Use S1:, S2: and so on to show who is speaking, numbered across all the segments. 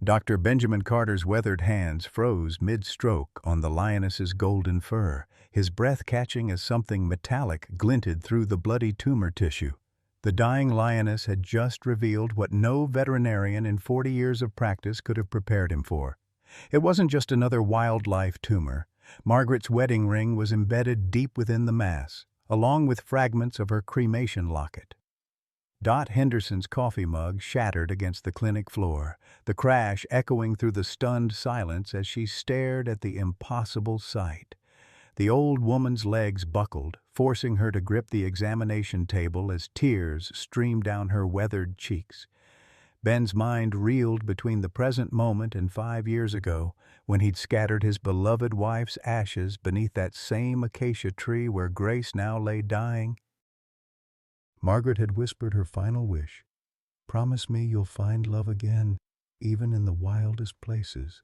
S1: Dr. Benjamin Carter's weathered hands froze mid-stroke on the lioness's golden fur, his breath catching as something metallic glinted through the bloody tumor tissue. The dying lioness had just revealed what no veterinarian in 40 years of practice could have prepared him for. It wasn't just another wildlife tumor. Margaret's wedding ring was embedded deep within the mass, along with fragments of her cremation locket. Dot Henderson's coffee mug shattered against the clinic floor, the crash echoing through the stunned silence as she stared at the impossible sight. The old woman's legs buckled, forcing her to grip the examination table as tears streamed down her weathered cheeks. Ben's mind reeled between the present moment and 5 years ago, when he'd scattered his beloved wife's ashes beneath that same acacia tree where Grace now lay dying. Margaret had whispered her final wish. "Promise me you'll find love again, even in the wildest places."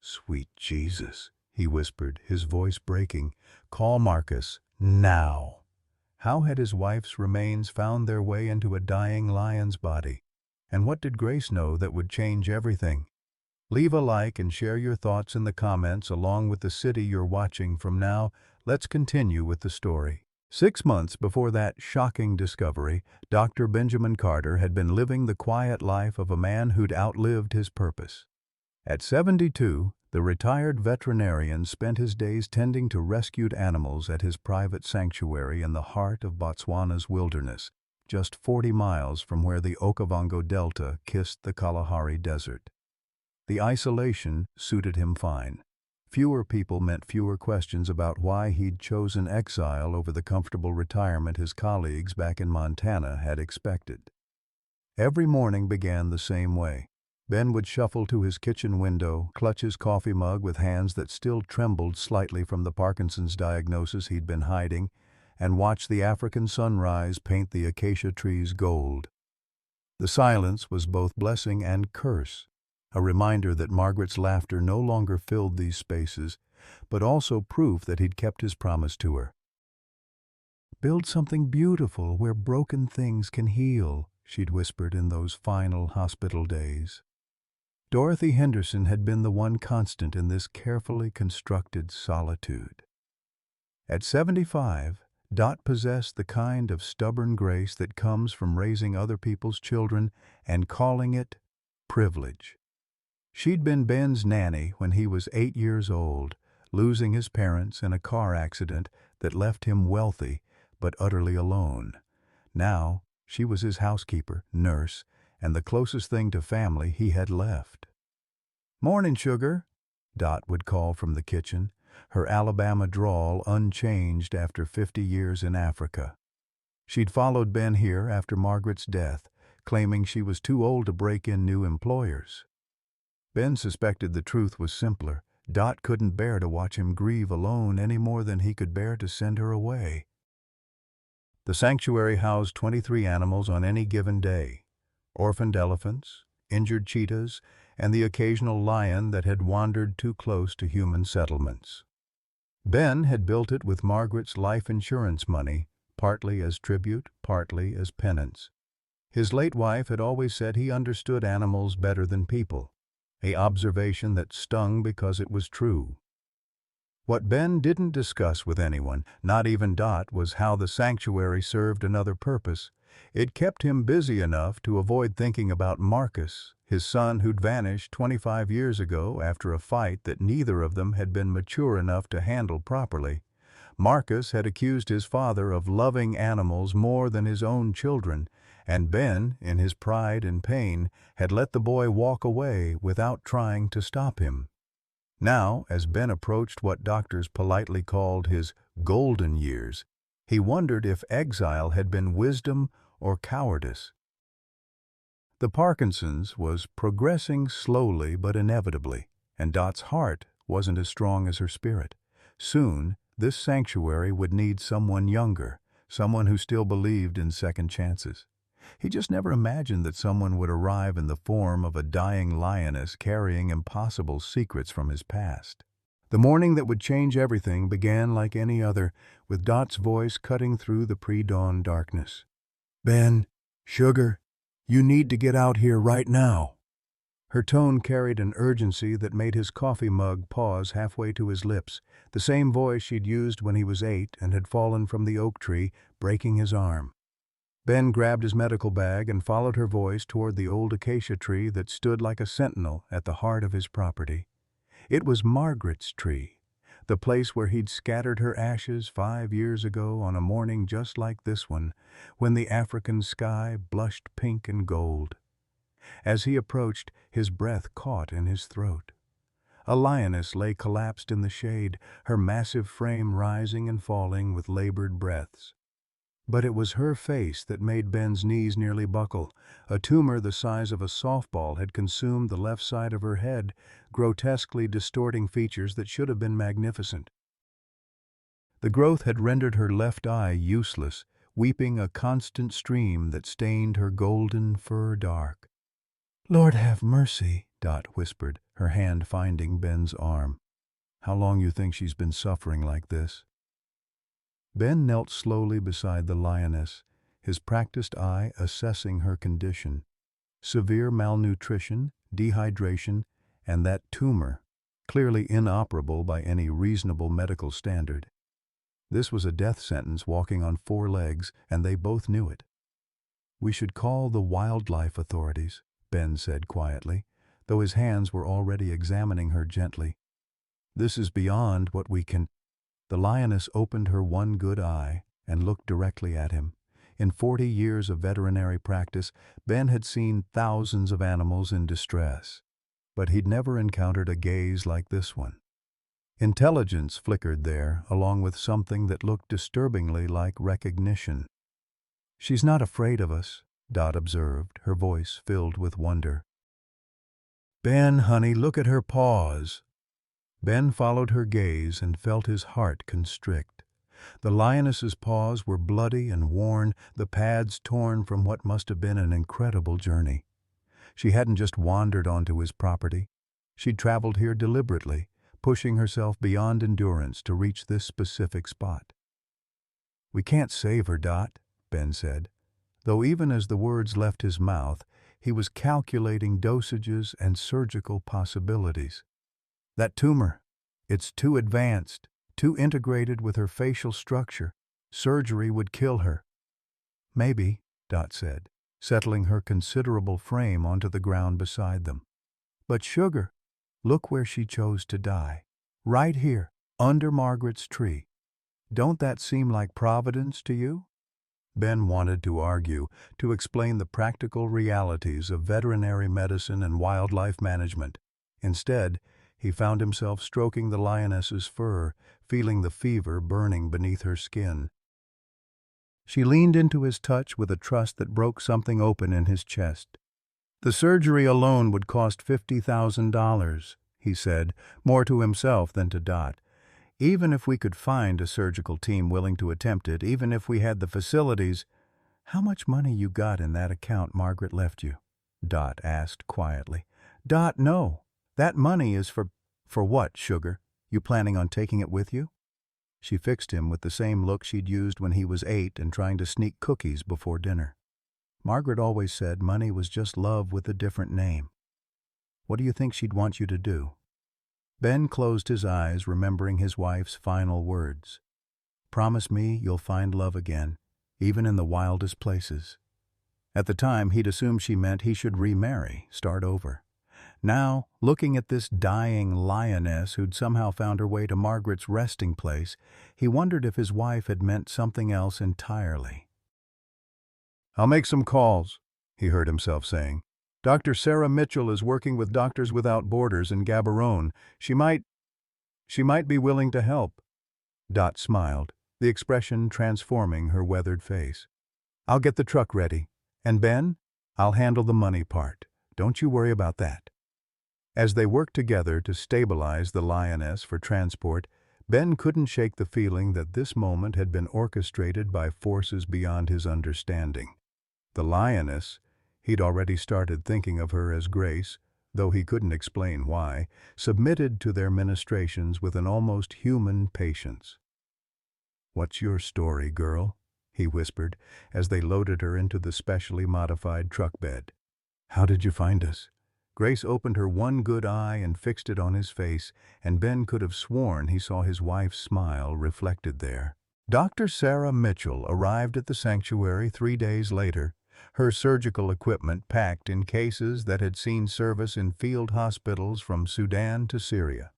S1: "Sweet Jesus," he whispered, his voice breaking. "Call Marcus, now." How had his wife's remains found their way into a dying lion's body? And what did Grace know that would change everything? Leave a like and share your thoughts in the comments along with the city you're watching from now. Let's continue with the story. 6 months before that shocking discovery, Dr. Benjamin Carter had been living the quiet life of a man who'd outlived his purpose. At 72, the retired veterinarian spent his days tending to rescued animals at his private sanctuary in the heart of Botswana's wilderness, just 40 miles from where the Okavango Delta kissed the Kalahari Desert. The isolation suited him fine. Fewer people meant fewer questions about why he'd chosen exile over the comfortable retirement his colleagues back in Montana had expected. Every morning began the same way. Ben would shuffle to his kitchen window, clutch his coffee mug with hands that still trembled slightly from the Parkinson's diagnosis he'd been hiding, and watch the African sunrise paint the acacia trees gold. The silence was both blessing and curse, a reminder that Margaret's laughter no longer filled these spaces, but also proof that he'd kept his promise to her. "Build something beautiful where broken things can heal," she'd whispered in those final hospital days. Dorothy Henderson had been the one constant in this carefully constructed solitude. At 75, Dot possessed the kind of stubborn grace that comes from raising other people's children and calling it privilege. She'd been Ben's nanny when he was 8 years old, losing his parents in a car accident that left him wealthy but utterly alone. Now, she was his housekeeper, nurse, and the closest thing to family he had left. "Morning, sugar," Dot would call from the kitchen, her Alabama drawl unchanged after 50 years in Africa. She'd followed Ben here after Margaret's death, claiming she was too old to break in new employers. Ben suspected the truth was simpler. Dot couldn't bear to watch him grieve alone any more than he could bear to send her away. The sanctuary housed 23 animals on any given day: orphaned elephants, injured cheetahs, and the occasional lion that had wandered too close to human settlements. Ben had built it with Margaret's life insurance money, partly as tribute, partly as penance. His late wife had always said he understood animals better than people, an observation that stung because it was true. What Ben didn't discuss with anyone, not even Dot, was how the sanctuary served another purpose. It kept him busy enough to avoid thinking about Marcus, his son who'd vanished 25 years ago after a fight that neither of them had been mature enough to handle properly. Marcus had accused his father of loving animals more than his own children, and Ben, in his pride and pain, had let the boy walk away without trying to stop him. Now, as Ben approached what doctors politely called his golden years, he wondered if exile had been wisdom or cowardice. The Parkinson's was progressing slowly but inevitably, and Dot's heart wasn't as strong as her spirit. Soon, this sanctuary would need someone younger, someone who still believed in second chances. He just never imagined that someone would arrive in the form of a dying lioness carrying impossible secrets from his past. The morning that would change everything began like any other, with Dot's voice cutting through the pre-dawn darkness. "Ben, sugar, you need to get out here right now." Her tone carried an urgency that made his coffee mug pause halfway to his lips, the same voice she'd used when he was 8 and had fallen from the oak tree, breaking his arm. Ben grabbed his medical bag and followed her voice toward the old acacia tree that stood like a sentinel at the heart of his property. It was Margaret's tree, the place where he'd scattered her ashes 5 years ago on a morning just like this one, when the African sky blushed pink and gold. As he approached, his breath caught in his throat. A lioness lay collapsed in the shade, her massive frame rising and falling with labored breaths. But it was her face that made Ben's knees nearly buckle. A tumor the size of a softball had consumed the left side of her head, grotesquely distorting features that should have been magnificent. The growth had rendered her left eye useless, weeping a constant stream that stained her golden fur dark. "Lord have mercy," Dot whispered, her hand finding Ben's arm. "How long you think she's been suffering like this?" Ben knelt slowly beside the lioness, his practiced eye assessing her condition. Severe malnutrition, dehydration, and that tumor, clearly inoperable by any reasonable medical standard. This was a death sentence walking on 4 legs, and they both knew it. "We should call the wildlife authorities," Ben said quietly, though his hands were already examining her gently. "This is beyond what we can—" The lioness opened her one good eye and looked directly at him. In 40 years of veterinary practice, Ben had seen thousands of animals in distress, but he'd never encountered a gaze like this one. Intelligence flickered there, along with something that looked disturbingly like recognition. "She's not afraid of us," Dot observed, her voice filled with wonder. "Ben, honey, look at her paws." Ben followed her gaze and felt his heart constrict. The lioness's paws were bloody and worn, the pads torn from what must have been an incredible journey. She hadn't just wandered onto his property. She'd traveled here deliberately, pushing herself beyond endurance to reach this specific spot. "We can't save her, Dot," Ben said, though even as the words left his mouth, he was calculating dosages and surgical possibilities. "That tumor, it's too advanced, too integrated with her facial structure. Surgery would kill her." "Maybe," Dot said, settling her considerable frame onto the ground beside them. "But Sugar, look where she chose to die. Right here, under Margaret's tree. Don't that seem like Providence to you?" Ben wanted to argue, to explain the practical realities of veterinary medicine and wildlife management. Instead, he found himself stroking the lioness's fur, feeling the fever burning beneath her skin. She leaned into his touch with a trust that broke something open in his chest. "The surgery alone would cost $50,000, he said, more to himself than to Dot. "Even if we could find a surgical team willing to attempt it, even if we had the facilities—" "How much money you got in that account Margaret left you?" Dot asked quietly. "Dot, no. That money is for—" "For what, Sugar? You planning on taking it with you?" She fixed him with the same look she'd used when he was 8 and trying to sneak cookies before dinner. Margaret always said money was just love with a different name. "What do you think she'd want you to do?" Ben closed his eyes, remembering his wife's final words. "Promise me you'll find love again, even in the wildest places." At the time, he'd assumed she meant he should remarry, start over. Now, looking at this dying lioness who'd somehow found her way to Margaret's resting place, he wondered if his wife had meant something else entirely. "I'll make some calls," he heard himself saying. "Dr. Sarah Mitchell is working with Doctors Without Borders in Gaborone. She might be willing to help." Dot smiled, the expression transforming her weathered face. "I'll get the truck ready. And Ben, I'll handle the money part. Don't you worry about that." As they worked together to stabilize the lioness for transport, Ben couldn't shake the feeling that this moment had been orchestrated by forces beyond his understanding. The lioness, he'd already started thinking of her as Grace, though he couldn't explain why, submitted to their ministrations with an almost human patience. "What's your story, girl?" he whispered, as they loaded her into the specially modified truck bed. "How did you find us?" Grace opened her one good eye and fixed it on his face, and Ben could have sworn he saw his wife's smile reflected there. Dr. Sarah Mitchell arrived at the sanctuary 3 days later, her surgical equipment packed in cases that had seen service in field hospitals from Sudan to Syria.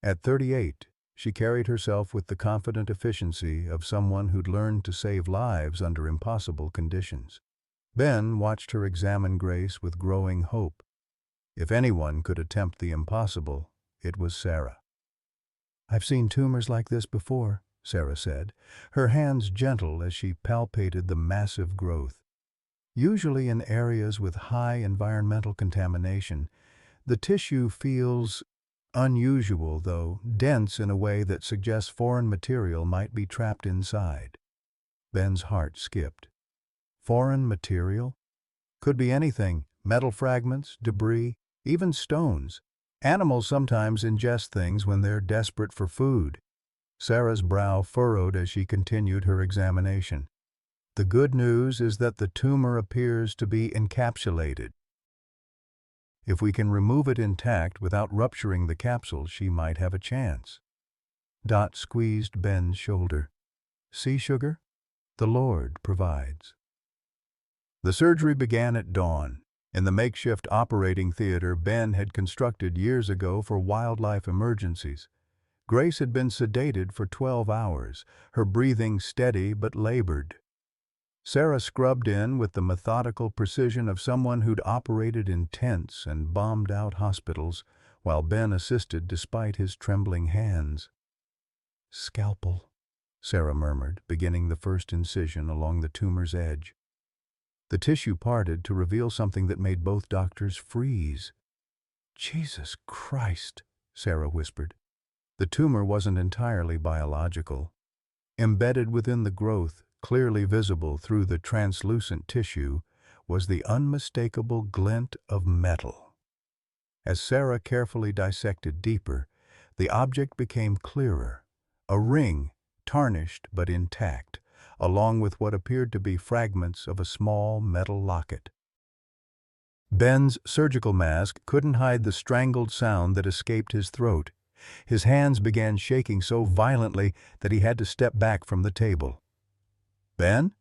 S1: At 38, she carried herself with the confident efficiency of someone who'd learned to save lives under impossible conditions. Ben watched her examine Grace with growing hope. If anyone could attempt the impossible, it was Sarah. "I've seen tumors like this before," Sarah said, her hands gentle as she palpated the massive growth. "Usually in areas with high environmental contamination, the tissue feels unusual, though dense in a way that suggests foreign material might be trapped inside." Ben's heart skipped. Foreign material? Could be anything: metal fragments, debris, even stones. Animals sometimes ingest things when they're desperate for food. Sarah's brow furrowed as she continued her examination. "The good news is that the tumor appears to be encapsulated. If we can remove it intact without rupturing the capsule, she might have a chance." Dot squeezed Ben's shoulder. "See, sugar? The Lord provides." The surgery began at dawn. In the makeshift operating theater Ben had constructed years ago for wildlife emergencies. Grace had been sedated for 12 hours, her breathing steady but labored. Sarah scrubbed in with the methodical precision of someone who'd operated in tents and bombed out hospitals, while Ben assisted despite his trembling hands. "Scalpel," Sarah murmured, beginning the first incision along the tumor's edge. The tissue parted to reveal something that made both doctors freeze. "Jesus Christ," Sarah whispered. The tumor wasn't entirely biological. Embedded within the growth, clearly visible through the translucent tissue, was the unmistakable glint of metal. As Sarah carefully dissected deeper, the object became clearer: a ring, tarnished but intact, along with what appeared to be fragments of a small metal locket. Ben's surgical mask couldn't hide the strangled sound that escaped his throat. His hands began shaking so violently that he had to step back from the table. "Ben?"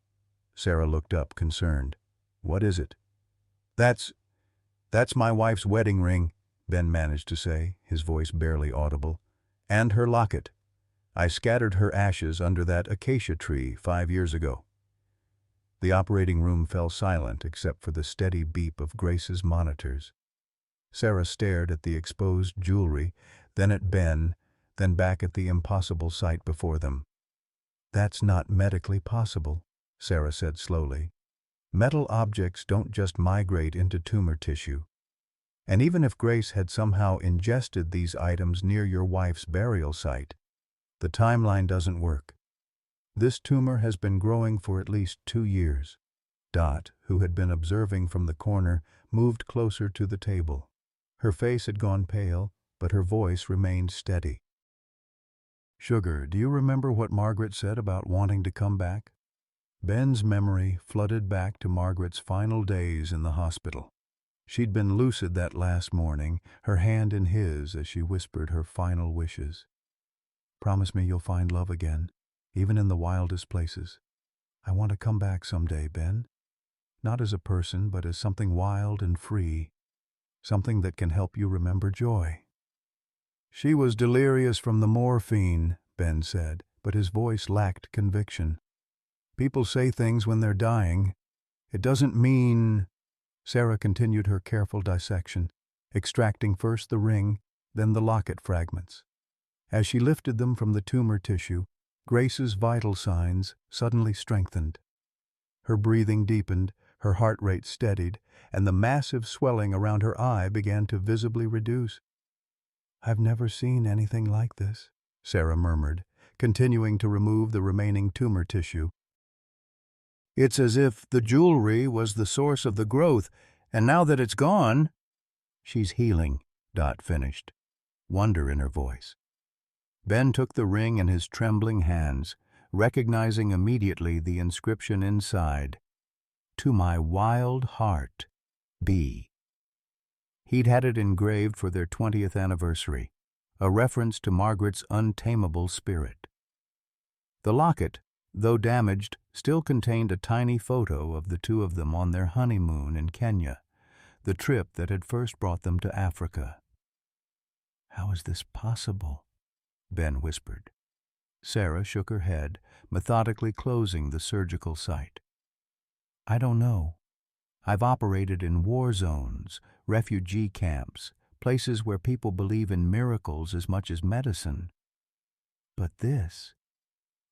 S1: Sarah looked up, concerned. "What is it?" That's my wife's wedding ring," Ben managed to say, his voice barely audible. "And her locket. I scattered her ashes under that acacia tree 5 years ago." The operating room fell silent except for the steady beep of Grace's monitors. Sarah stared at the exposed jewelry, then at Ben, then back at the impossible sight before them. "That's not medically possible," Sarah said slowly. "Metal objects don't just migrate into tumor tissue. And even if Grace had somehow ingested these items near your wife's burial site, the timeline doesn't work. This tumor has been growing for at least 2 years. Dot, who had been observing from the corner, moved closer to the table. Her face had gone pale, but her voice remained steady. "Sugar, do you remember what Margaret said about wanting to come back?" Ben's memory flooded back to Margaret's final days in the hospital. She'd been lucid that last morning, her hand in his as she whispered her final wishes. "Promise me you'll find love again, even in the wildest places. I want to come back someday, Ben. Not as a person, but as something wild and free. Something that can help you remember joy." "She was delirious from the morphine," Ben said, but his voice lacked conviction. "People say things when they're dying. It doesn't mean—" Sarah continued her careful dissection, extracting first the ring, then the locket fragments. As she lifted them from the tumor tissue, Grace's vital signs suddenly strengthened. Her breathing deepened, her heart rate steadied, and the massive swelling around her eye began to visibly reduce. "I've never seen anything like this," Sarah murmured, continuing to remove the remaining tumor tissue. "It's as if the jewelry was the source of the growth, and now that it's gone—" "She's healing," Dot finished, wonder in her voice. Ben took the ring in his trembling hands, recognizing immediately the inscription inside: "To my wild heart, be." He'd had it engraved for their 20th anniversary, a reference to Margaret's untamable spirit. The locket, though damaged, still contained a tiny photo of the two of them on their honeymoon in Kenya, the trip that had first brought them to Africa. "How is this possible?" Ben whispered. Sarah shook her head, methodically closing the surgical site. "I don't know. I've operated in war zones, refugee camps, places where people believe in miracles as much as medicine. But this—"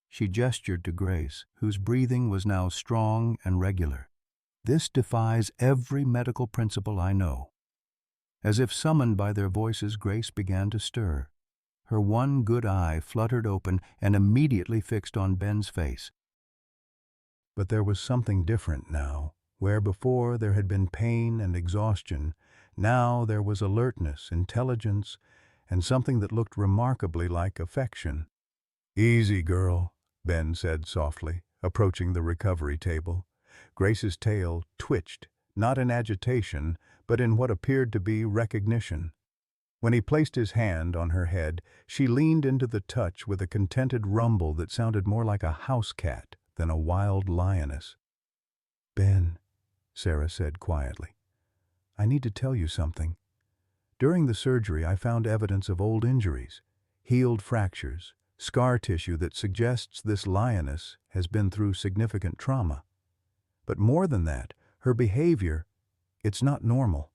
S1: She gestured to Grace, whose breathing was now strong and regular. "This defies every medical principle I know." As if summoned by their voices, Grace began to stir. Her one good eye fluttered open and immediately fixed on Ben's face. But there was something different now. Where before there had been pain and exhaustion, now there was alertness, intelligence, and something that looked remarkably like affection. "Easy, girl," Ben said softly, approaching the recovery table. Grace's tail twitched, not in agitation, but in what appeared to be recognition. When he placed his hand on her head, she leaned into the touch with a contented rumble that sounded more like a house cat than a wild lioness. "Ben," Sarah said quietly, "I need to tell you something. During the surgery, I found evidence of old injuries, healed fractures, scar tissue that suggests this lioness has been through significant trauma. But more than that, her behavior, it's not normal.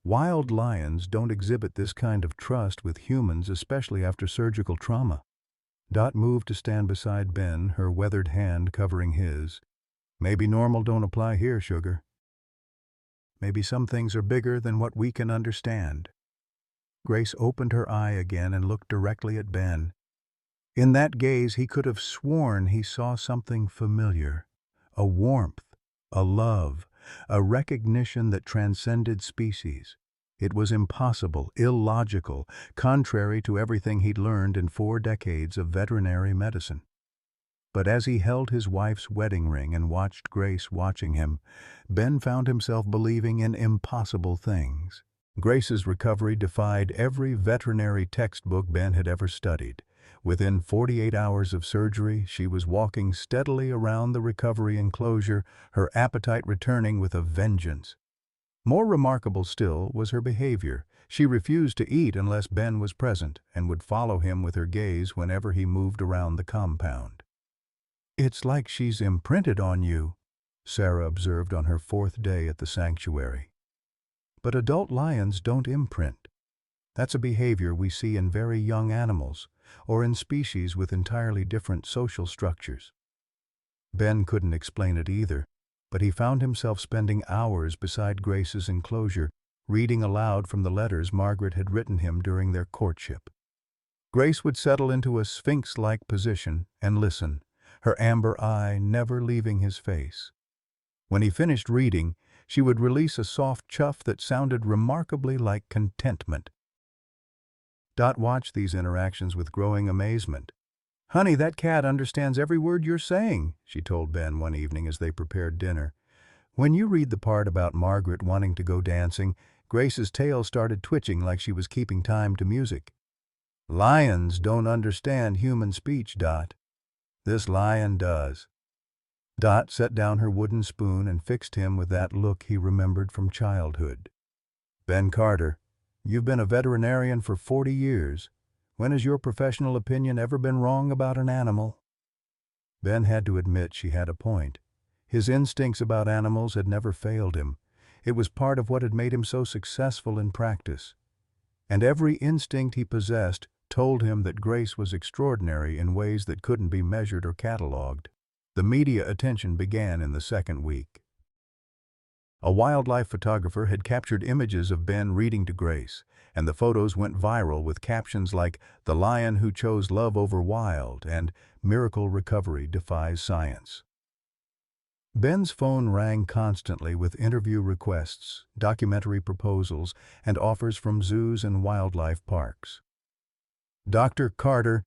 S1: Wild lions don't exhibit this kind of trust with humans, especially after surgical trauma." Dot moved to stand beside Ben, her weathered hand covering his. "Maybe normal don't apply here, sugar. Maybe some things are bigger than what we can understand." Grace opened her eye again and looked directly at Ben. In that gaze, he could have sworn he saw something familiar. A warmth, a love, a recognition that transcended species. It was impossible, illogical, contrary to everything he'd learned in 4 decades of veterinary medicine. But as he held his wife's wedding ring and watched Grace watching him, Ben found himself believing in impossible things. Grace's recovery defied every veterinary textbook Ben had ever studied. Within 48 hours of surgery, she was walking steadily around the recovery enclosure, her appetite returning with a vengeance. More remarkable still was her behavior. She refused to eat unless Ben was present and would follow him with her gaze whenever he moved around the compound. "It's like she's imprinted on you," Sarah observed on her 4th day at the sanctuary. "But adult lions don't imprint. That's a behavior we see in very young animals, or in species with entirely different social structures." Ben couldn't explain it either, but he found himself spending hours beside Grace's enclosure, reading aloud from the letters Margaret had written him during their courtship. Grace would settle into a sphinx-like position and listen, her amber eye never leaving his face. When he finished reading, she would release a soft chuff that sounded remarkably like contentment. Dot watched these interactions with growing amazement. "Honey, that cat understands every word you're saying," she told Ben one evening as they prepared dinner. "When you read the part about Margaret wanting to go dancing, Grace's tail started twitching like she was keeping time to music. Lions don't understand human speech, Dot. This lion does." Dot set down her wooden spoon and fixed him with that look he remembered from childhood. "Ben Carter, you've been a veterinarian for 40 years. When has your professional opinion ever been wrong about an animal?" Ben had to admit she had a point. His instincts about animals had never failed him. It was part of what had made him so successful in practice. And every instinct he possessed told him that Grace was extraordinary in ways that couldn't be measured or catalogued. The media attention began in the 2nd week. A wildlife photographer had captured images of Ben reading to Grace, and the photos went viral with captions like "The Lion Who Chose Love Over Wild" and "Miracle Recovery Defies Science." Ben's phone rang constantly with interview requests, documentary proposals, and offers from zoos and wildlife parks. "Dr. Carter,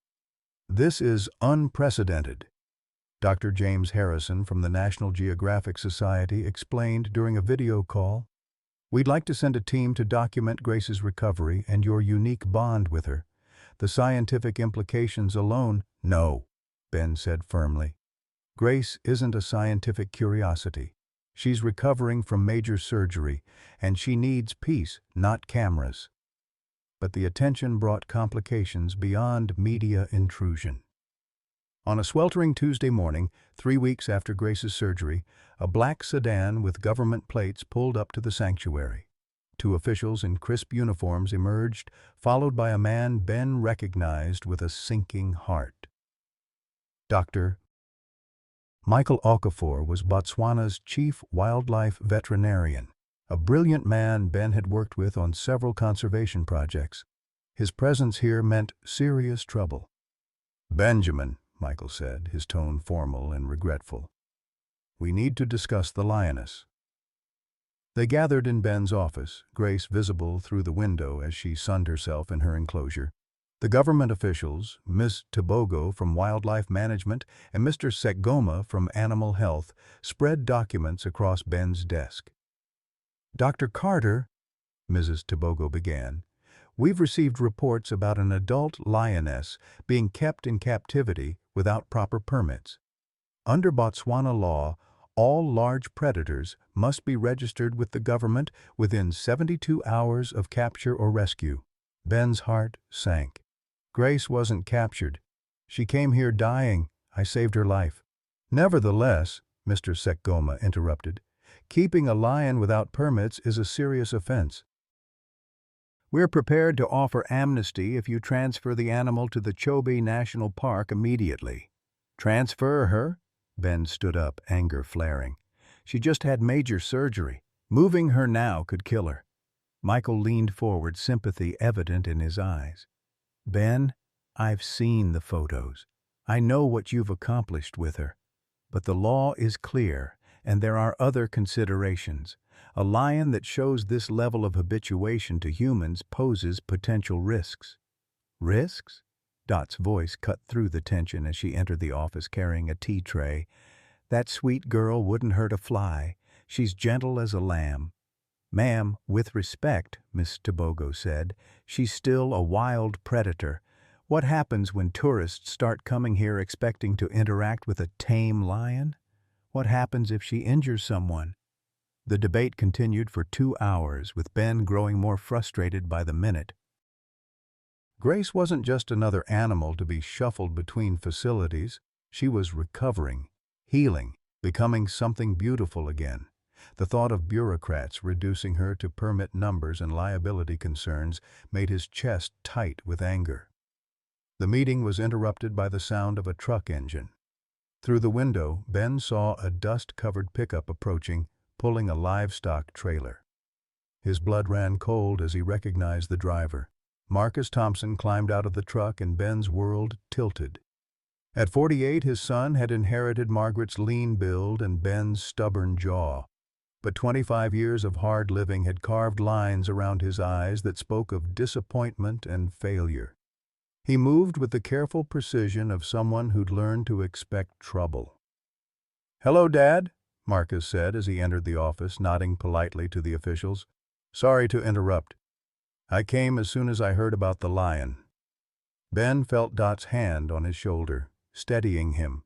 S1: this is unprecedented," Dr. James Harrison from the National Geographic Society explained during a video call. We'd like to send a team to document Grace's recovery and your unique bond with her. The scientific implications alone—" "No," Ben said firmly. "Grace isn't a scientific curiosity. She's recovering from major surgery, and she needs peace, not cameras." But the attention brought complications beyond media intrusion. On a sweltering Tuesday morning, 3 weeks after Grace's surgery, a black sedan with government plates pulled up to the sanctuary. 2 officials in crisp uniforms emerged, followed by a man Ben recognized with a sinking heart. Dr. Michael Okafor was Botswana's chief wildlife veterinarian, a brilliant man Ben had worked with on several conservation projects. His presence here meant serious trouble. "Benjamin," Michael said, his tone formal and regretful. "We need to discuss the lioness." They gathered in Ben's office, Grace visible through the window as she sunned herself in her enclosure. The government officials, Ms. Tobogo from Wildlife Management and Mr. Sekgoma from Animal Health, spread documents across Ben's desk. "Dr. Carter," Mrs. Tobogo began, "we've received reports about an adult lioness being kept in captivity without proper permits. Under Botswana law, all large predators must be registered with the government within 72 hours of capture or rescue." Ben's heart sank. "Grace wasn't captured. She came here dying. I saved her life." "Nevertheless," Mr. Sekgoma interrupted, "keeping a lion without permits is a serious offense. We're prepared to offer amnesty if you transfer the animal to the Chobe National Park immediately." "Transfer her?" Ben stood up, anger flaring. "She just had major surgery. Moving her now could kill her." Michael leaned forward, sympathy evident in his eyes. "Ben, I've seen the photos. I know what you've accomplished with her. But the law is clear, and there are other considerations. A lion that shows this level of habituation to humans poses potential risks." "Risks?" Dot's voice cut through the tension as she entered the office carrying a tea tray. "That sweet girl wouldn't hurt a fly. She's gentle as a lamb." "Ma'am, with respect," Miss Tobogo said, "she's still a wild predator. What happens when tourists start coming here expecting to interact with a tame lion? What happens if she injures someone?" The debate continued for 2 hours, with Ben growing more frustrated by the minute. Grace wasn't just another animal to be shuffled between facilities. She was recovering, healing, becoming something beautiful again. The thought of bureaucrats reducing her to permit numbers and liability concerns made his chest tight with anger. The meeting was interrupted by the sound of a truck engine. Through the window, Ben saw a dust-covered pickup approaching, pulling a livestock trailer. His blood ran cold as he recognized the driver. Marcus Thompson climbed out of the truck and Ben's world tilted. At 48, his son had inherited Margaret's lean build and Ben's stubborn jaw. But 25 years of hard living had carved lines around his eyes that spoke of disappointment and failure. He moved with the careful precision of someone who'd learned to expect trouble. "Hello, Dad," Marcus said as he entered the office, nodding politely to the officials. "Sorry to interrupt. I came as soon as I heard about the lion." Ben felt Dot's hand on his shoulder, steadying him.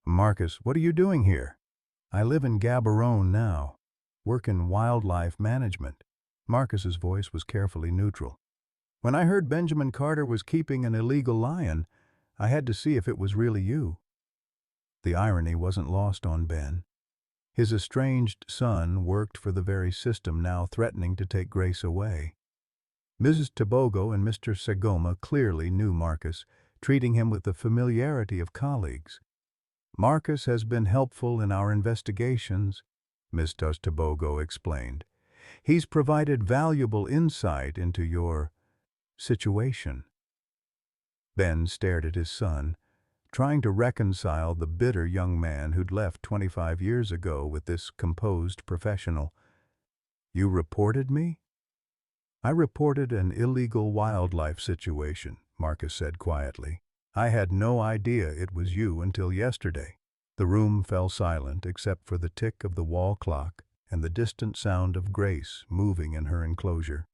S1: "Marcus, what are you doing here?" "I live in Gaborone now. Work in wildlife management." Marcus's voice was carefully neutral. "When I heard Benjamin Carter was keeping an illegal lion, I had to see if it was really you." The irony wasn't lost on Ben. His estranged son worked for the very system now threatening to take Grace away. Mrs. Tobogo and Mr. Sekgoma clearly knew Marcus, treating him with the familiarity of colleagues. "Marcus has been helpful in our investigations," Mr. Tobogo explained. "He's provided valuable insight into your situation." Ben stared at his son, trying to reconcile the bitter young man who'd left 25 years ago with this composed professional. "You reported me?" "I reported an illegal wildlife situation," Marcus said quietly. "I had no idea it was you until yesterday." The room fell silent except for the tick of the wall clock and the distant sound of Grace moving in her enclosure.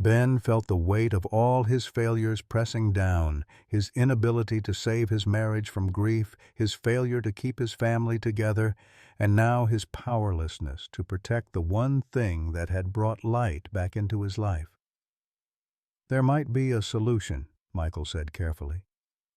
S1: Ben felt the weight of all his failures pressing down, his inability to save his marriage from grief, his failure to keep his family together, and now his powerlessness to protect the one thing that had brought light back into his life. "There might be a solution," Michael said carefully.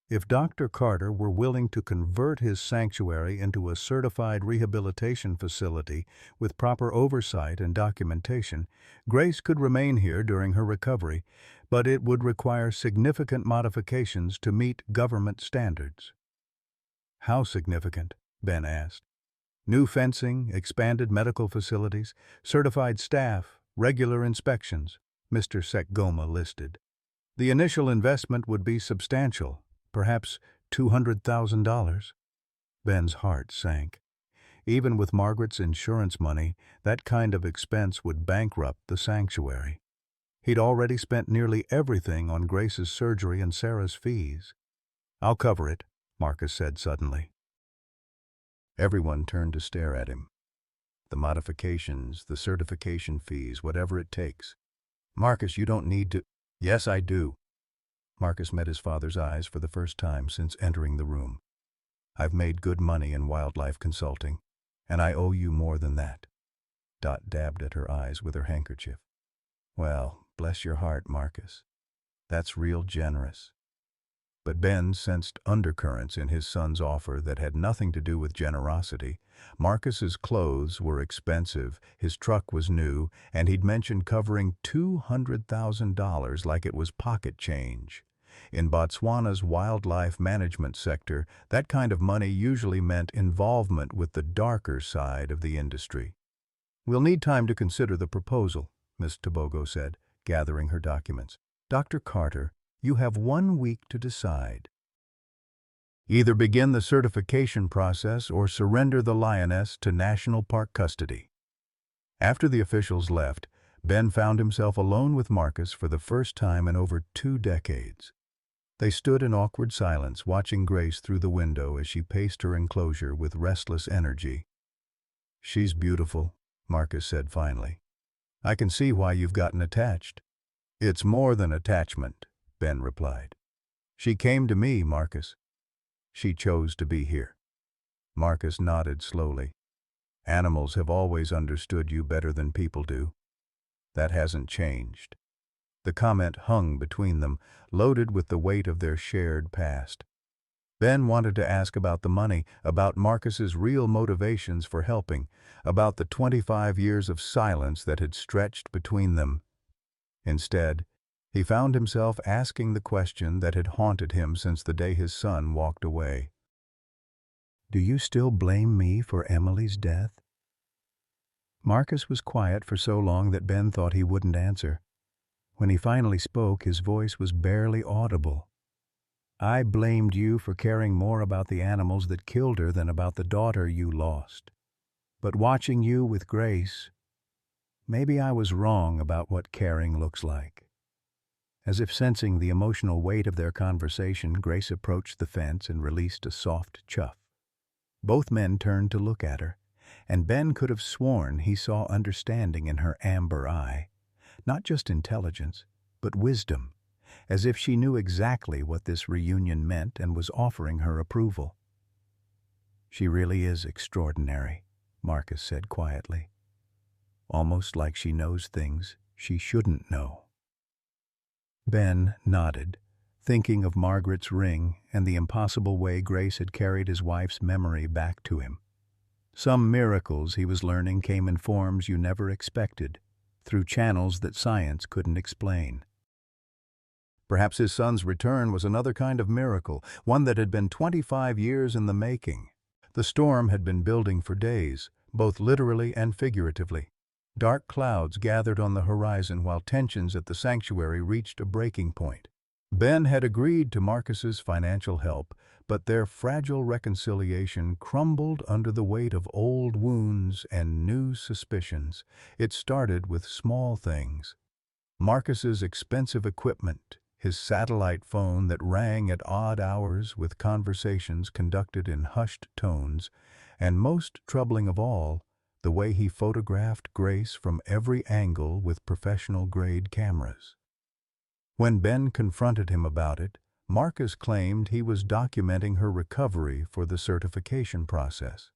S1: "If Dr. Carter were willing to convert his sanctuary into a certified rehabilitation facility with proper oversight and documentation, Grace could remain here during her recovery, but it would require significant modifications to meet government standards." "How significant?" Ben asked. "New fencing, expanded medical facilities, certified staff, regular inspections," Mr. Sekgoma listed. "The initial investment would be substantial, perhaps $200,000. Ben's heart sank. Even with Margaret's insurance money, that kind of expense would bankrupt the sanctuary. He'd already spent nearly everything on Grace's surgery and Sarah's fees. "I'll cover it," Marcus said suddenly. Everyone turned to stare at him. "The modifications, the certification fees, whatever it takes." "Marcus, you don't need to—" "Yes, I do." Marcus met his father's eyes for the first time since entering the room. "I've made good money in wildlife consulting, and I owe you more than that." Dot dabbed at her eyes with her handkerchief. "Well, bless your heart, Marcus. That's real generous." But Ben sensed undercurrents in his son's offer that had nothing to do with generosity. Marcus's clothes were expensive, his truck was new, and he'd mentioned covering $200,000 like it was pocket change. In Botswana's wildlife management sector, that kind of money usually meant involvement with the darker side of the industry. "We'll need time to consider the proposal," Miss Tobogo said, gathering her documents. "Dr. Carter, you have 1 week to decide. Either begin the certification process or surrender the lioness to National Park custody." After the officials left, Ben found himself alone with Marcus for the first time in over 2 decades. They stood in awkward silence, watching Grace through the window as she paced her enclosure with restless energy. "She's beautiful," Marcus said finally. "I can see why you've gotten attached." "It's more than attachment," Ben replied. "She came to me, Marcus. She chose to be here." Marcus nodded slowly. "Animals have always understood you better than people do. That hasn't changed." The comment hung between them, loaded with the weight of their shared past. Ben wanted to ask about the money, about Marcus's real motivations for helping, about the 25 years of silence that had stretched between them. Instead, he found himself asking the question that had haunted him since the day his son walked away. "Do you still blame me for Emily's death?" Marcus was quiet for so long that Ben thought he wouldn't answer. When he finally spoke, his voice was barely audible. "I blamed you for caring more about the animals that killed her than about the daughter you lost. But watching you with Grace, maybe I was wrong about what caring looks like." As if sensing the emotional weight of their conversation, Grace approached the fence and released a soft chuff. Both men turned to look at her, and Ben could have sworn he saw understanding in her amber eye. Not just intelligence, but wisdom, as if she knew exactly what this reunion meant and was offering her approval. "She really is extraordinary," Marcus said quietly. "Almost like she knows things she shouldn't know." Ben nodded, thinking of Margaret's ring and the impossible way Grace had carried his wife's memory back to him. Some miracles, he was learning, came in forms you never expected, through channels that science couldn't explain. Perhaps his son's return was another kind of miracle, one that had been 25 years in the making. The storm had been building for days, both literally and figuratively. Dark clouds gathered on the horizon while tensions at the sanctuary reached a breaking point. Ben had agreed to Marcus's financial help, but their fragile reconciliation crumbled under the weight of old wounds and new suspicions. It started with small things. Marcus's expensive equipment, his satellite phone that rang at odd hours with conversations conducted in hushed tones, and most troubling of all, the way he photographed Grace from every angle with professional-grade cameras. When Ben confronted him about it, Marcus claimed he was documenting her recovery for the certification process.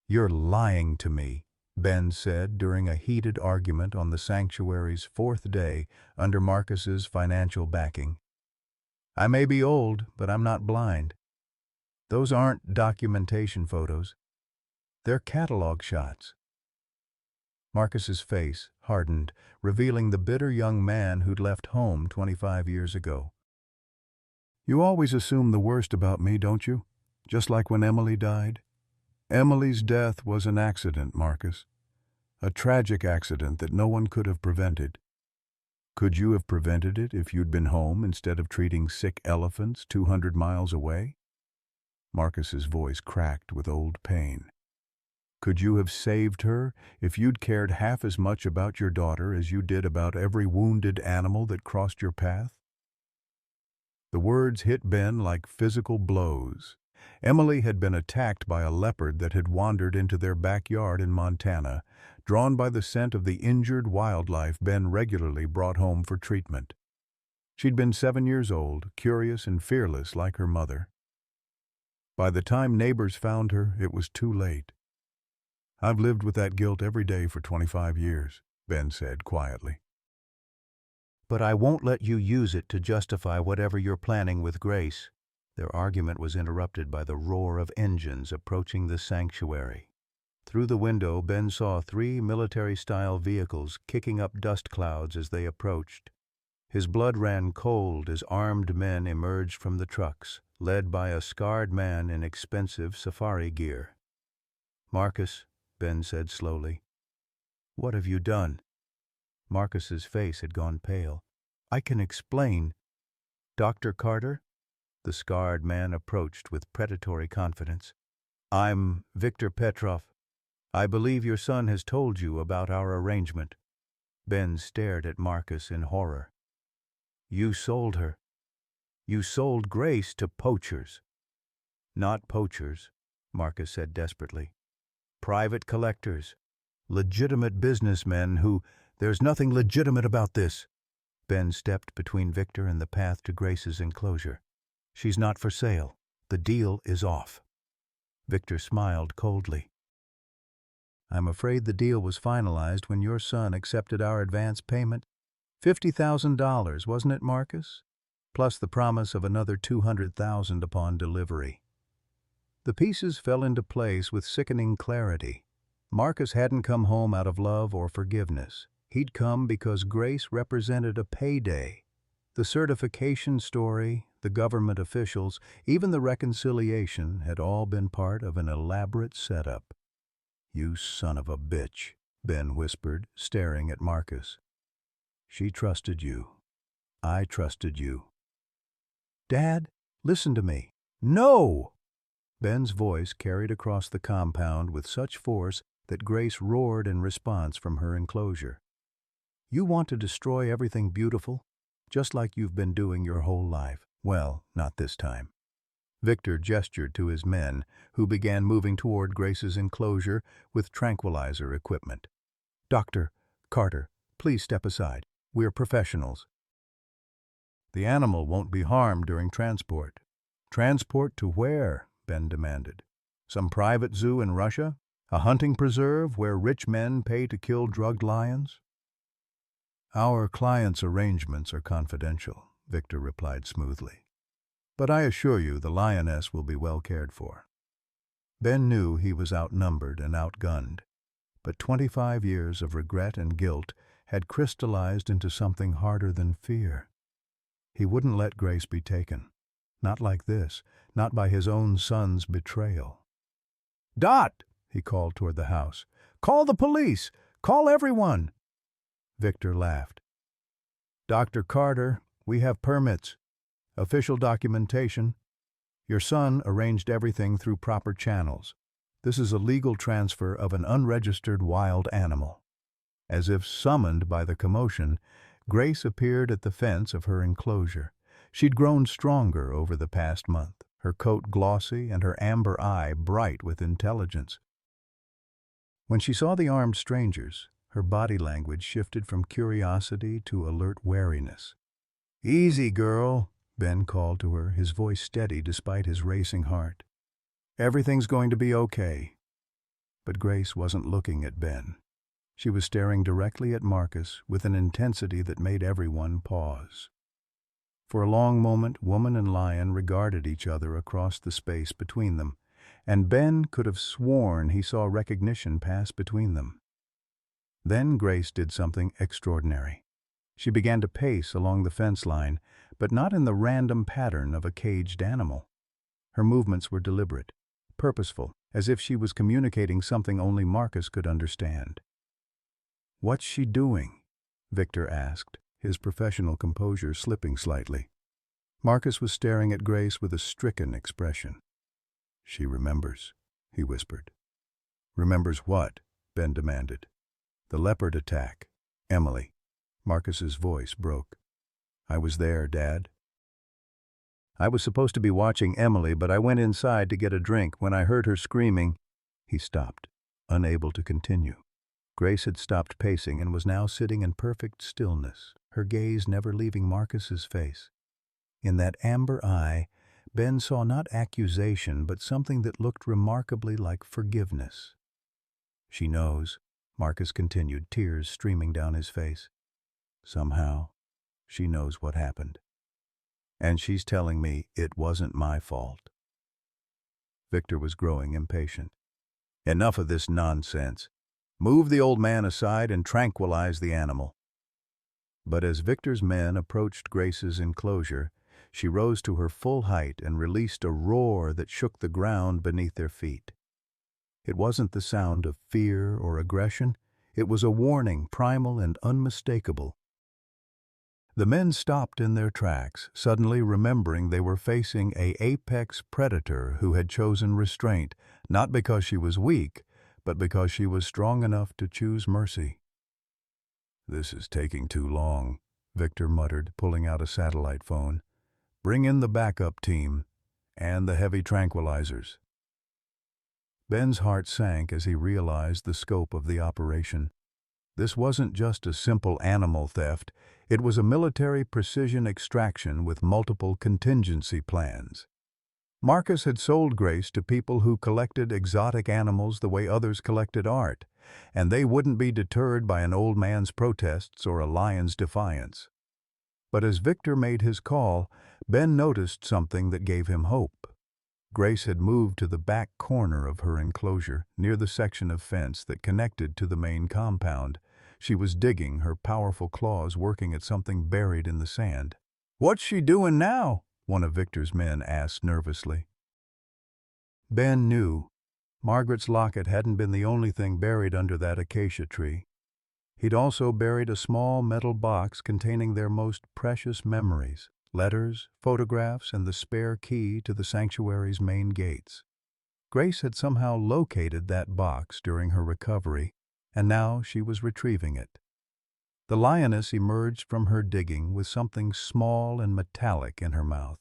S1: "You're lying to me," Ben said during a heated argument on the sanctuary's fourth day under Marcus's financial backing. "I may be old, but I'm not blind. Those aren't documentation photos. They're catalog shots." Marcus's face hardened, revealing the bitter young man who'd left home 25 years ago. "You always assume the worst about me, don't you? Just like when Emily died." "Emily's death was an accident, Marcus. A tragic accident that no one could have prevented." "Could you have prevented it if you'd been home instead of treating sick elephants 200 miles away?" Marcus's voice cracked with old pain. "Could you have saved her if you'd cared half as much about your daughter as you did about every wounded animal that crossed your path?" The words hit Ben like physical blows. Emily had been attacked by a leopard that had wandered into their backyard in Montana, drawn by the scent of the injured wildlife Ben regularly brought home for treatment. She'd been 7 years old, curious and fearless like her mother. By the time neighbors found her, it was too late. "I've lived with that guilt every day for 25 years, Ben said quietly. "But I won't let you use it to justify whatever you're planning with Grace." Their argument was interrupted by the roar of engines approaching the sanctuary. Through the window, Ben saw 3 military-style vehicles kicking up dust clouds as they approached. His blood ran cold as armed men emerged from the trucks, led by a scarred man in expensive safari gear. "Marcus," Ben said slowly, "what have you done?" Marcus's face had gone pale. "I can explain." "Dr. Carter?" The scarred man approached with predatory confidence. "I'm Victor Petrov. I believe your son has told you about our arrangement." Ben stared at Marcus in horror. "You sold her. You sold Grace to poachers." "Not poachers," Marcus said desperately. "Private collectors. Legitimate businessmen who—" "There's nothing legitimate about this." Ben stepped between Victor and the path to Grace's enclosure. "She's not for sale. The deal is off." Victor smiled coldly. "I'm afraid the deal was finalized when your son accepted our advance payment. $50,000, wasn't it, Marcus? Plus the promise of another $200,000 upon delivery." The pieces fell into place with sickening clarity. Marcus hadn't come home out of love or forgiveness. He'd come because Grace represented a payday. The certification story, the government officials, even the reconciliation had all been part of an elaborate setup. "You son of a bitch," Ben whispered, staring at Marcus. "She trusted you. I trusted you." "Dad, listen to me." "No!" Ben's voice carried across the compound with such force that Grace roared in response from her enclosure. "You want to destroy everything beautiful, just like you've been doing your whole life. Well, not this time." Victor gestured to his men, who began moving toward Grace's enclosure with tranquilizer equipment. "Dr. Carter, please step aside. We're professionals." "The animal won't be harmed during transport." "Transport to where?" Ben demanded. "Some private zoo in Russia? A hunting preserve where rich men pay to kill drugged lions?" "Our client's arrangements are confidential," Victor replied smoothly. "But I assure you the lioness will be well cared for." Ben knew he was outnumbered and outgunned, but 25 years of regret and guilt had crystallized into something harder than fear. He wouldn't let Grace be taken. Not like this, not by his own son's betrayal. "Dot!" he called toward the house. "Call the police! Call everyone!" Victor laughed. "Dr. Carter, we have permits, official documentation. Your son arranged everything through proper channels. This is a legal transfer of an unregistered wild animal." As if summoned by the commotion, Grace appeared at the fence of her enclosure. She'd grown stronger over the past month, her coat glossy and her amber eye bright with intelligence. When she saw the armed strangers, her body language shifted from curiosity to alert wariness. "Easy, girl," Ben called to her, his voice steady despite his racing heart. "Everything's going to be okay." But Grace wasn't looking at Ben. She was staring directly at Marcus with an intensity that made everyone pause. For a long moment, woman and lion regarded each other across the space between them, and Ben could have sworn he saw recognition pass between them. Then Grace did something extraordinary. She began to pace along the fence line, but not in the random pattern of a caged animal. Her movements were deliberate, purposeful, as if she was communicating something only Marcus could understand. "What's she doing?" Victor asked, his professional composure slipping slightly. Marcus was staring at Grace with a stricken expression. "She remembers," he whispered. "Remembers what?" Ben demanded. "The leopard attack. Emily." Marcus's voice broke. "I was there, Dad. I was supposed to be watching Emily, but I went inside to get a drink when I heard her screaming." He stopped, unable to continue. Grace had stopped pacing and was now sitting in perfect stillness, her gaze never leaving Marcus's face. In that amber eye, Ben saw not accusation, but something that looked remarkably like forgiveness. "She knows," Marcus continued, tears streaming down his face. "Somehow, she knows what happened. And she's telling me it wasn't my fault." Victor was growing impatient. "Enough of this nonsense. Move the old man aside and tranquilize the animal." But as Victor's men approached Grace's enclosure, she rose to her full height and released a roar that shook the ground beneath their feet. It wasn't the sound of fear or aggression. It was a warning, primal and unmistakable. The men stopped in their tracks, suddenly remembering they were facing an apex predator who had chosen restraint, not because she was weak, but because she was strong enough to choose mercy. "This is taking too long," Victor muttered, pulling out a satellite phone. "Bring in the backup team and the heavy tranquilizers." Ben's heart sank as he realized the scope of the operation. This wasn't just a simple animal theft, it was a military precision extraction with multiple contingency plans. Marcus had sold Grace to people who collected exotic animals the way others collected art, and they wouldn't be deterred by an old man's protests or a lion's defiance. But as Victor made his call, Ben noticed something that gave him hope. Grace had moved to the back corner of her enclosure, near the section of fence that connected to the main compound. She was digging, her powerful claws working at something buried in the sand. "What's she doing now?" one of Victor's men asked nervously. Ben knew. Margaret's locket hadn't been the only thing buried under that acacia tree. He'd also buried a small metal box containing their most precious memories. Letters, photographs, and the spare key to the sanctuary's main gates. Grace had somehow located that box during her recovery, and now she was retrieving it. The lioness emerged from her digging with something small and metallic in her mouth.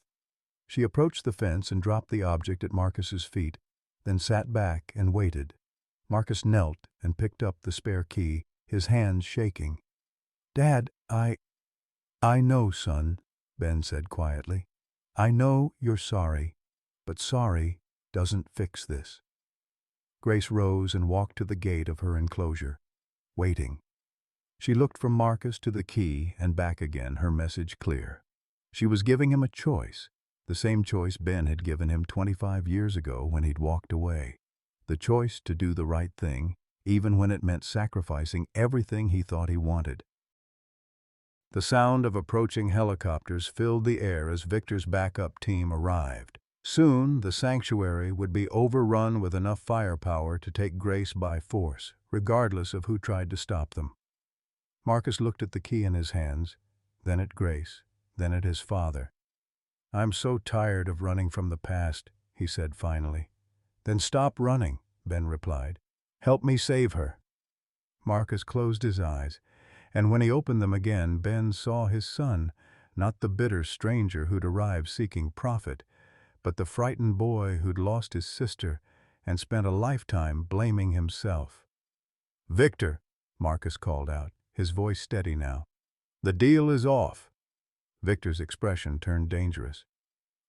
S1: She approached the fence and dropped the object at Marcus's feet, then sat back and waited. Marcus knelt and picked up the spare key, his hands shaking. "Dad, I know, son," Ben said quietly. "I know you're sorry, but sorry doesn't fix this." Grace rose and walked to the gate of her enclosure, waiting. She looked from Marcus to the key and back again, her message clear. She was giving him a choice, the same choice Ben had given him 25 years ago when he'd walked away. The choice to do the right thing, even when it meant sacrificing everything he thought he wanted. The sound of approaching helicopters filled the air as Victor's backup team arrived. Soon, the sanctuary would be overrun with enough firepower to take Grace by force, regardless of who tried to stop them. Marcus looked at the key in his hands, then at Grace, then at his father. "I'm so tired of running from the past," he said finally. "Then stop running," Ben replied. "Help me save her." Marcus closed his eyes, and when he opened them again, Ben saw his son, not the bitter stranger who'd arrived seeking profit, but the frightened boy who'd lost his sister and spent a lifetime blaming himself. "Victor," Marcus called out, his voice steady now. "The deal is off." Victor's expression turned dangerous.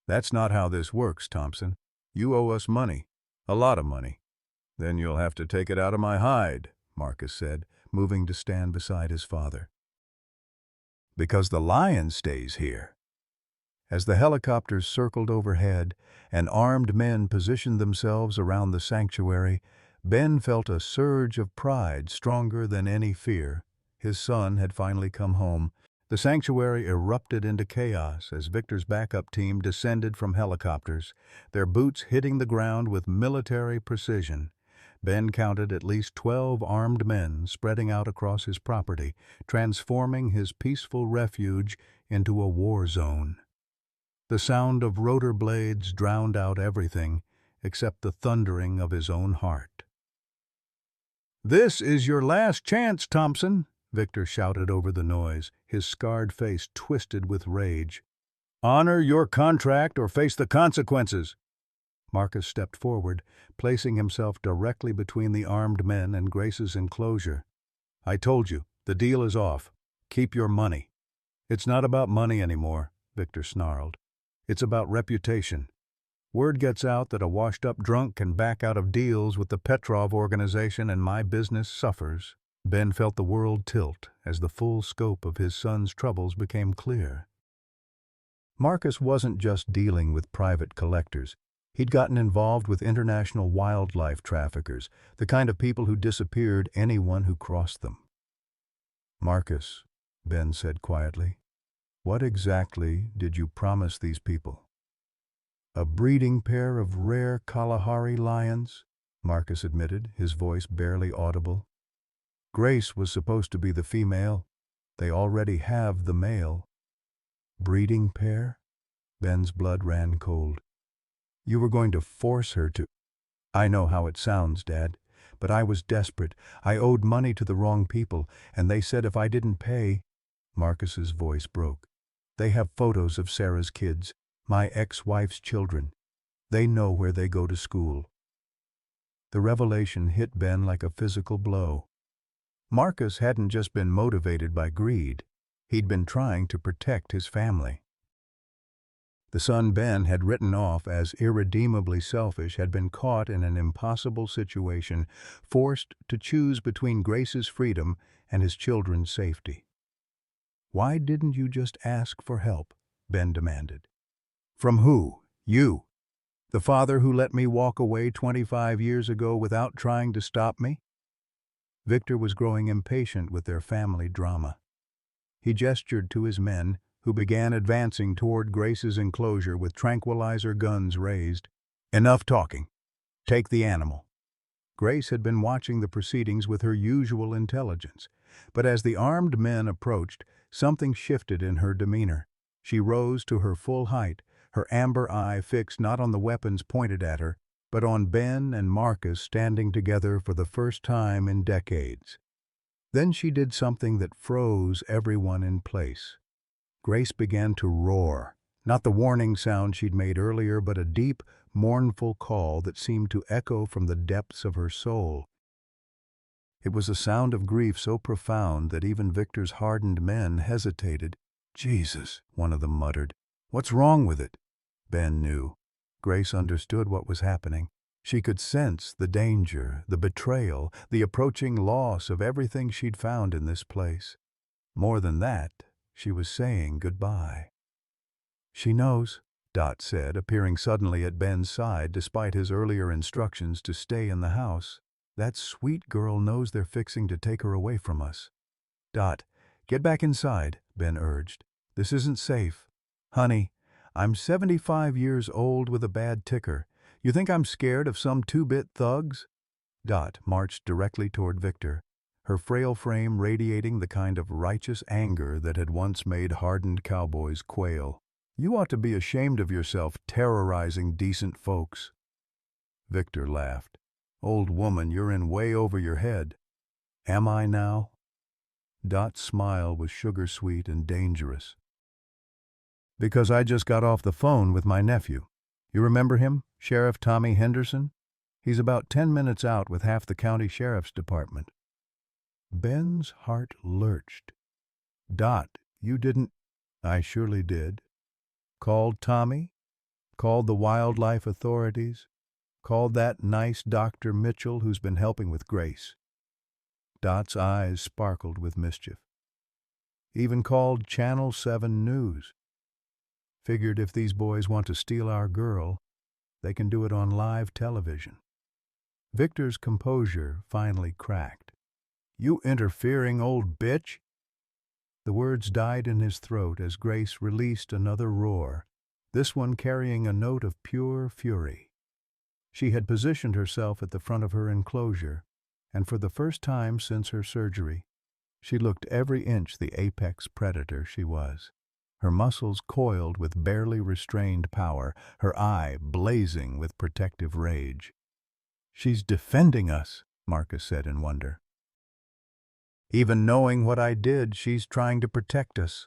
S1: "That's not how this works, Thompson. You owe us money. A lot of money." "Then you'll have to take it out of my hide," Marcus said, moving to stand beside his father. "Because the lion stays here." As the helicopters circled overhead and armed men positioned themselves around the sanctuary, Ben felt a surge of pride stronger than any fear. His son had finally come home. The sanctuary erupted into chaos as Victor's backup team descended from helicopters, their boots hitting the ground with military precision. Ben counted at least 12 armed men spreading out across his property, transforming his peaceful refuge into a war zone. The sound of rotor blades drowned out everything except the thundering of his own heart. "This is your last chance, Thompson," Victor shouted over the noise, his scarred face twisted with rage. "Honor your contract or face the consequences." Marcus stepped forward, placing himself directly between the armed men and Grace's enclosure. "I told you, the deal is off. Keep your money." "It's not about money anymore," Victor snarled. "It's about reputation. Word gets out that a washed-up drunk can back out of deals with the Petrov organization and my business suffers." Ben felt the world tilt as the full scope of his son's troubles became clear. Marcus wasn't just dealing with private collectors. He'd gotten involved with international wildlife traffickers, the kind of people who disappeared anyone who crossed them. "Marcus," Ben said quietly, "what exactly did you promise these people?" "A breeding pair of rare Kalahari lions," Marcus admitted, his voice barely audible. "Grace was supposed to be the female. They already have the male." "Breeding pair?" Ben's blood ran cold. "You were going to force her to—" "I know how it sounds, Dad, but I was desperate. I owed money to the wrong people, and they said if I didn't pay—" Marcus's voice broke. "They have photos of Sarah's kids, my ex-wife's children. They know where they go to school." The revelation hit Ben like a physical blow. Marcus hadn't just been motivated by greed. He'd been trying to protect his family. The son Ben had written off as irredeemably selfish had been caught in an impossible situation, forced to choose between Grace's freedom and his children's safety. "Why didn't you just ask for help?" Ben demanded. "From who? You? The father who let me walk away 25 years ago without trying to stop me?" Victor was growing impatient with their family drama. He gestured to his men, who began advancing toward Grace's enclosure with tranquilizer guns raised. "Enough talking. Take the animal." Grace had been watching the proceedings with her usual intelligence, but as the armed men approached, something shifted in her demeanor. She rose to her full height, her amber eye fixed not on the weapons pointed at her, but on Ben and Marcus standing together for the first time in decades. Then she did something that froze everyone in place. Grace began to roar, not the warning sound she'd made earlier, but a deep, mournful call that seemed to echo from the depths of her soul. It was a sound of grief so profound that even Victor's hardened men hesitated. "Jesus," one of them muttered. "What's wrong with it?" Ben knew. Grace understood what was happening. She could sense the danger, the betrayal, the approaching loss of everything she'd found in this place. More than that, she was saying goodbye. "She knows," Dot said, appearing suddenly at Ben's side despite his earlier instructions to stay in the house. "That sweet girl knows they're fixing to take her away from us." "Dot, get back inside," Ben urged. "This isn't safe." "Honey, I'm 75 years old with a bad ticker. You think I'm scared of some two-bit thugs?" Dot marched directly toward Victor, her frail frame radiating the kind of righteous anger that had once made hardened cowboys quail. "You ought to be ashamed of yourself terrorizing decent folks." Victor laughed. "Old woman, you're in way over your head." "Am I now?" Dot's smile was sugar-sweet and dangerous. "Because I just got off the phone with my nephew. You remember him, Sheriff Tommy Henderson? He's about 10 minutes out with half the county sheriff's department. Ben's heart lurched. Dot, you didn't— I surely did. Called Tommy? Called the wildlife authorities? Called that nice Dr. Mitchell who's been helping with Grace? Dot's eyes sparkled with mischief. Even called Channel 7 News. Figured if these boys want to steal our girl, they can do it on live television. Victor's composure finally cracked. You interfering old bitch! The words died in his throat as Grace released another roar, this one carrying a note of pure fury. She had positioned herself at the front of her enclosure, and for the first time since her surgery, she looked every inch the apex predator she was. Her muscles coiled with barely restrained power, her eye blazing with protective rage. She's defending us, Marcus said in wonder. Even knowing what I did, she's trying to protect us.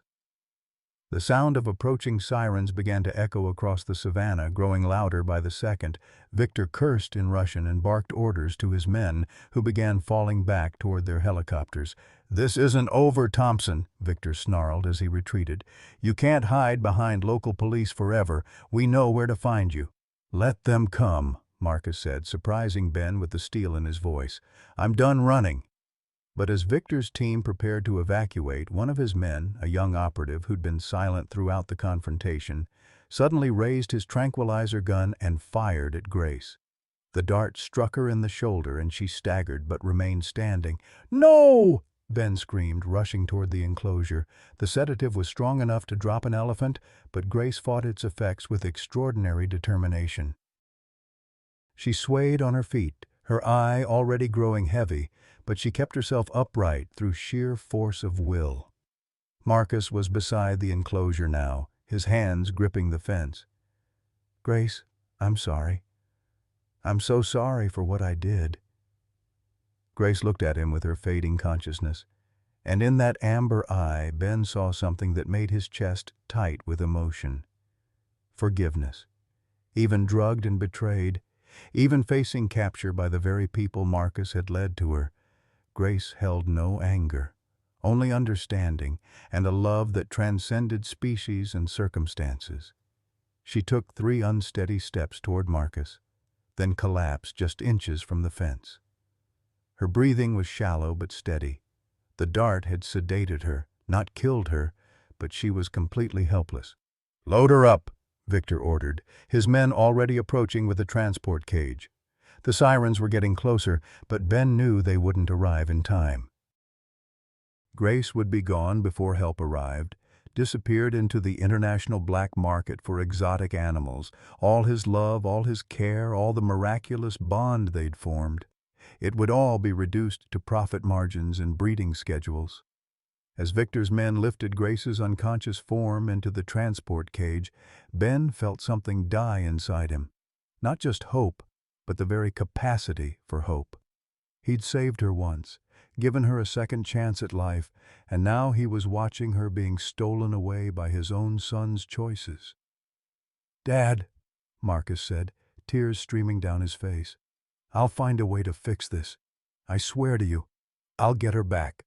S1: The sound of approaching sirens began to echo across the savannah, growing louder by the second. Victor cursed in Russian and barked orders to his men, who began falling back toward their helicopters. This isn't over, Thompson, Victor snarled as he retreated. You can't hide behind local police forever. We know where to find you. Let them come, Marcus said, surprising Ben with the steel in his voice. I'm done running. But as Victor's team prepared to evacuate, one of his men, a young operative who'd been silent throughout the confrontation, suddenly raised his tranquilizer gun and fired at Grace. The dart struck her in the shoulder and she staggered but remained standing. No! Ben screamed, rushing toward the enclosure. The sedative was strong enough to drop an elephant, but Grace fought its effects with extraordinary determination. She swayed on her feet, her eye already growing heavy, but she kept herself upright through sheer force of will. Marcus was beside the enclosure now, his hands gripping the fence. Grace, I'm sorry. I'm so sorry for what I did. Grace looked at him with her fading consciousness, and in that amber eye Ben saw something that made his chest tight with emotion. Forgiveness. Even drugged and betrayed, even facing capture by the very people Marcus had led to her, Grace held no anger, only understanding and a love that transcended species and circumstances. She took 3 unsteady steps toward Marcus, then collapsed just inches from the fence. Her breathing was shallow but steady. The dart had sedated her, not killed her, but she was completely helpless. Load her up, Victor ordered, his men already approaching with a transport cage. The sirens were getting closer, but Ben knew they wouldn't arrive in time. Grace would be gone before help arrived, disappeared into the international black market for exotic animals, all his love, all his care, all the miraculous bond they'd formed. It would all be reduced to profit margins and breeding schedules. As Victor's men lifted Grace's unconscious form into the transport cage, Ben felt something die inside him. Not just hope, but the very capacity for hope. He'd saved her once, given her a second chance at life, and now he was watching her being stolen away by his own son's choices. Dad, Marcus said, tears streaming down his face. I'll find a way to fix this. I swear to you, I'll get her back.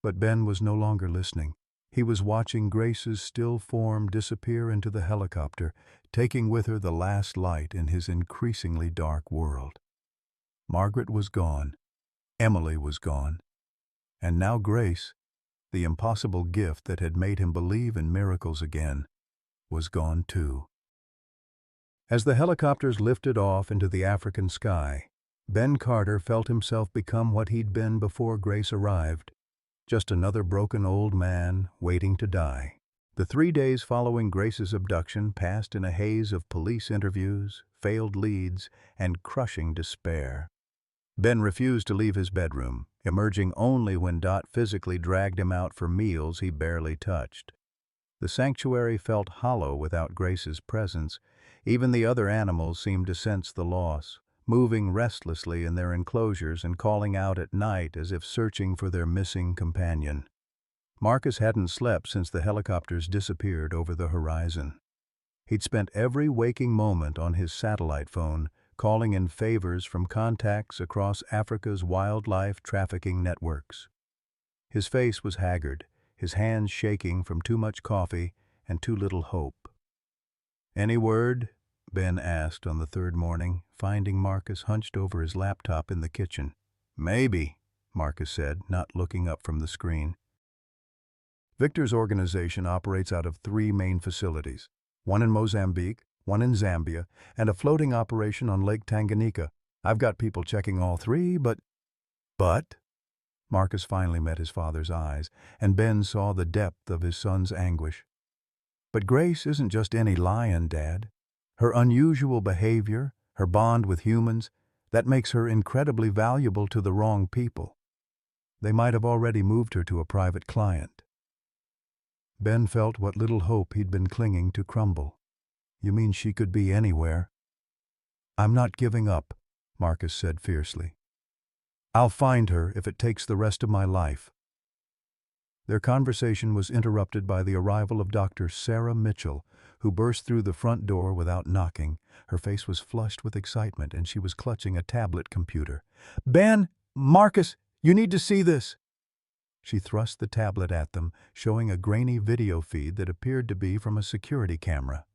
S1: But Ben was no longer listening. He was watching Grace's still form disappear into the helicopter, taking with her the last light in his increasingly dark world. Margaret was gone. Emily was gone. And now Grace, the impossible gift that had made him believe in miracles again, was gone too. As the helicopters lifted off into the African sky, Ben Carter felt himself become what he'd been before Grace arrived. Just another broken old man waiting to die. The 3 days following Grace's abduction passed in a haze of police interviews, failed leads, and crushing despair. Ben refused to leave his bedroom, emerging only when Dot physically dragged him out for meals he barely touched. The sanctuary felt hollow without Grace's presence. Even the other animals seemed to sense the loss, moving restlessly in their enclosures and calling out at night as if searching for their missing companion. Marcus hadn't slept since the helicopters disappeared over the horizon. He'd spent every waking moment on his satellite phone, calling in favors from contacts across Africa's wildlife trafficking networks. His face was haggard, his hands shaking from too much coffee and too little hope. "Any word?" Ben asked on the third morning, finding Marcus hunched over his laptop in the kitchen. "Maybe," Marcus said, not looking up from the screen. Victor's organization operates out of 3 main facilities, one in Mozambique, one in Zambia, and a floating operation on Lake Tanganyika. I've got people checking all 3, but... Marcus finally met his father's eyes, and Ben saw the depth of his son's anguish. "But Grace isn't just any lion, Dad. Her unusual behavior, her bond with humans, that makes her incredibly valuable to the wrong people. They might have already moved her to a private client." Ben felt what little hope he'd been clinging to crumble. "You mean she could be anywhere?" "I'm not giving up," Marcus said fiercely. "I'll find her if it takes the rest of my life." Their conversation was interrupted by the arrival of Dr. Sarah Mitchell, who burst through the front door without knocking. Her face was flushed with excitement, and she was clutching a tablet computer. "Ben! Marcus! You need to see this!" She thrust the tablet at them, showing a grainy video feed that appeared to be from a security camera.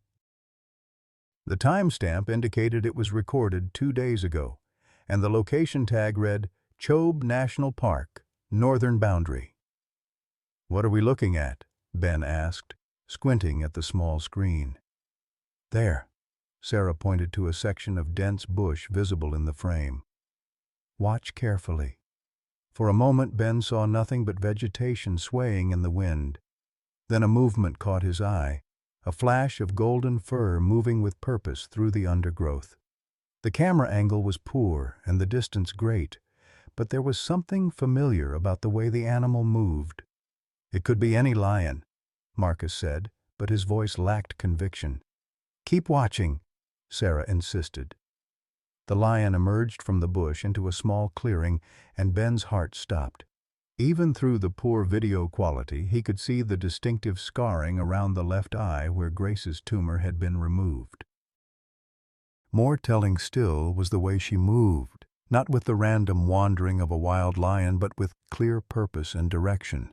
S1: The timestamp indicated it was recorded 2 days ago, and the location tag read, "Chobe National Park, Northern Boundary." "What are we looking at?" Ben asked, squinting at the small screen. "There." Sarah pointed to a section of dense bush visible in the frame. "Watch carefully." For a moment Ben saw nothing but vegetation swaying in the wind. Then a movement caught his eye, a flash of golden fur moving with purpose through the undergrowth. The camera angle was poor and the distance great, but there was something familiar about the way the animal moved. "It could be any lion," Marcus said, but his voice lacked conviction. "Keep watching," Sarah insisted. The lion emerged from the bush into a small clearing, and Ben's heart stopped. Even through the poor video quality, he could see the distinctive scarring around the left eye where Grace's tumor had been removed. More telling still was the way she moved, not with the random wandering of a wild lion, but with clear purpose and direction.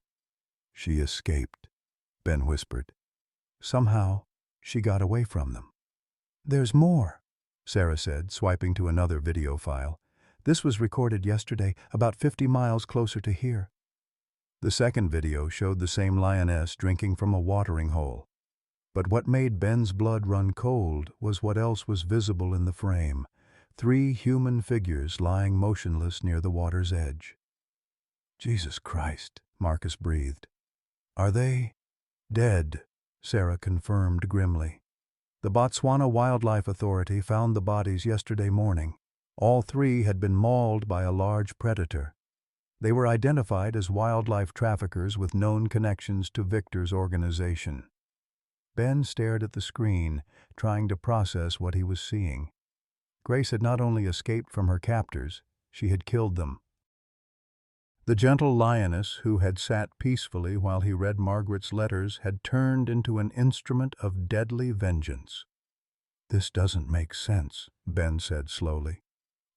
S1: "She escaped," Ben whispered. "Somehow, she got away from them." "There's more," Sarah said, swiping to another video file. "This was recorded yesterday, about 50 miles closer to here." The second video showed the same lioness drinking from a watering hole. But what made Ben's blood run cold was what else was visible in the frame: 3 human figures lying motionless near the water's edge. "Jesus Christ," Marcus breathed. "Are they dead?" Sarah confirmed grimly. "The Botswana Wildlife Authority found the bodies yesterday morning. All 3 had been mauled by a large predator. They were identified as wildlife traffickers with known connections to Victor's organization." Ben stared at the screen, trying to process what he was seeing. Grace had not only escaped from her captors, she had killed them. The gentle lioness who had sat peacefully while he read Margaret's letters had turned into an instrument of deadly vengeance. "This doesn't make sense," Ben said slowly.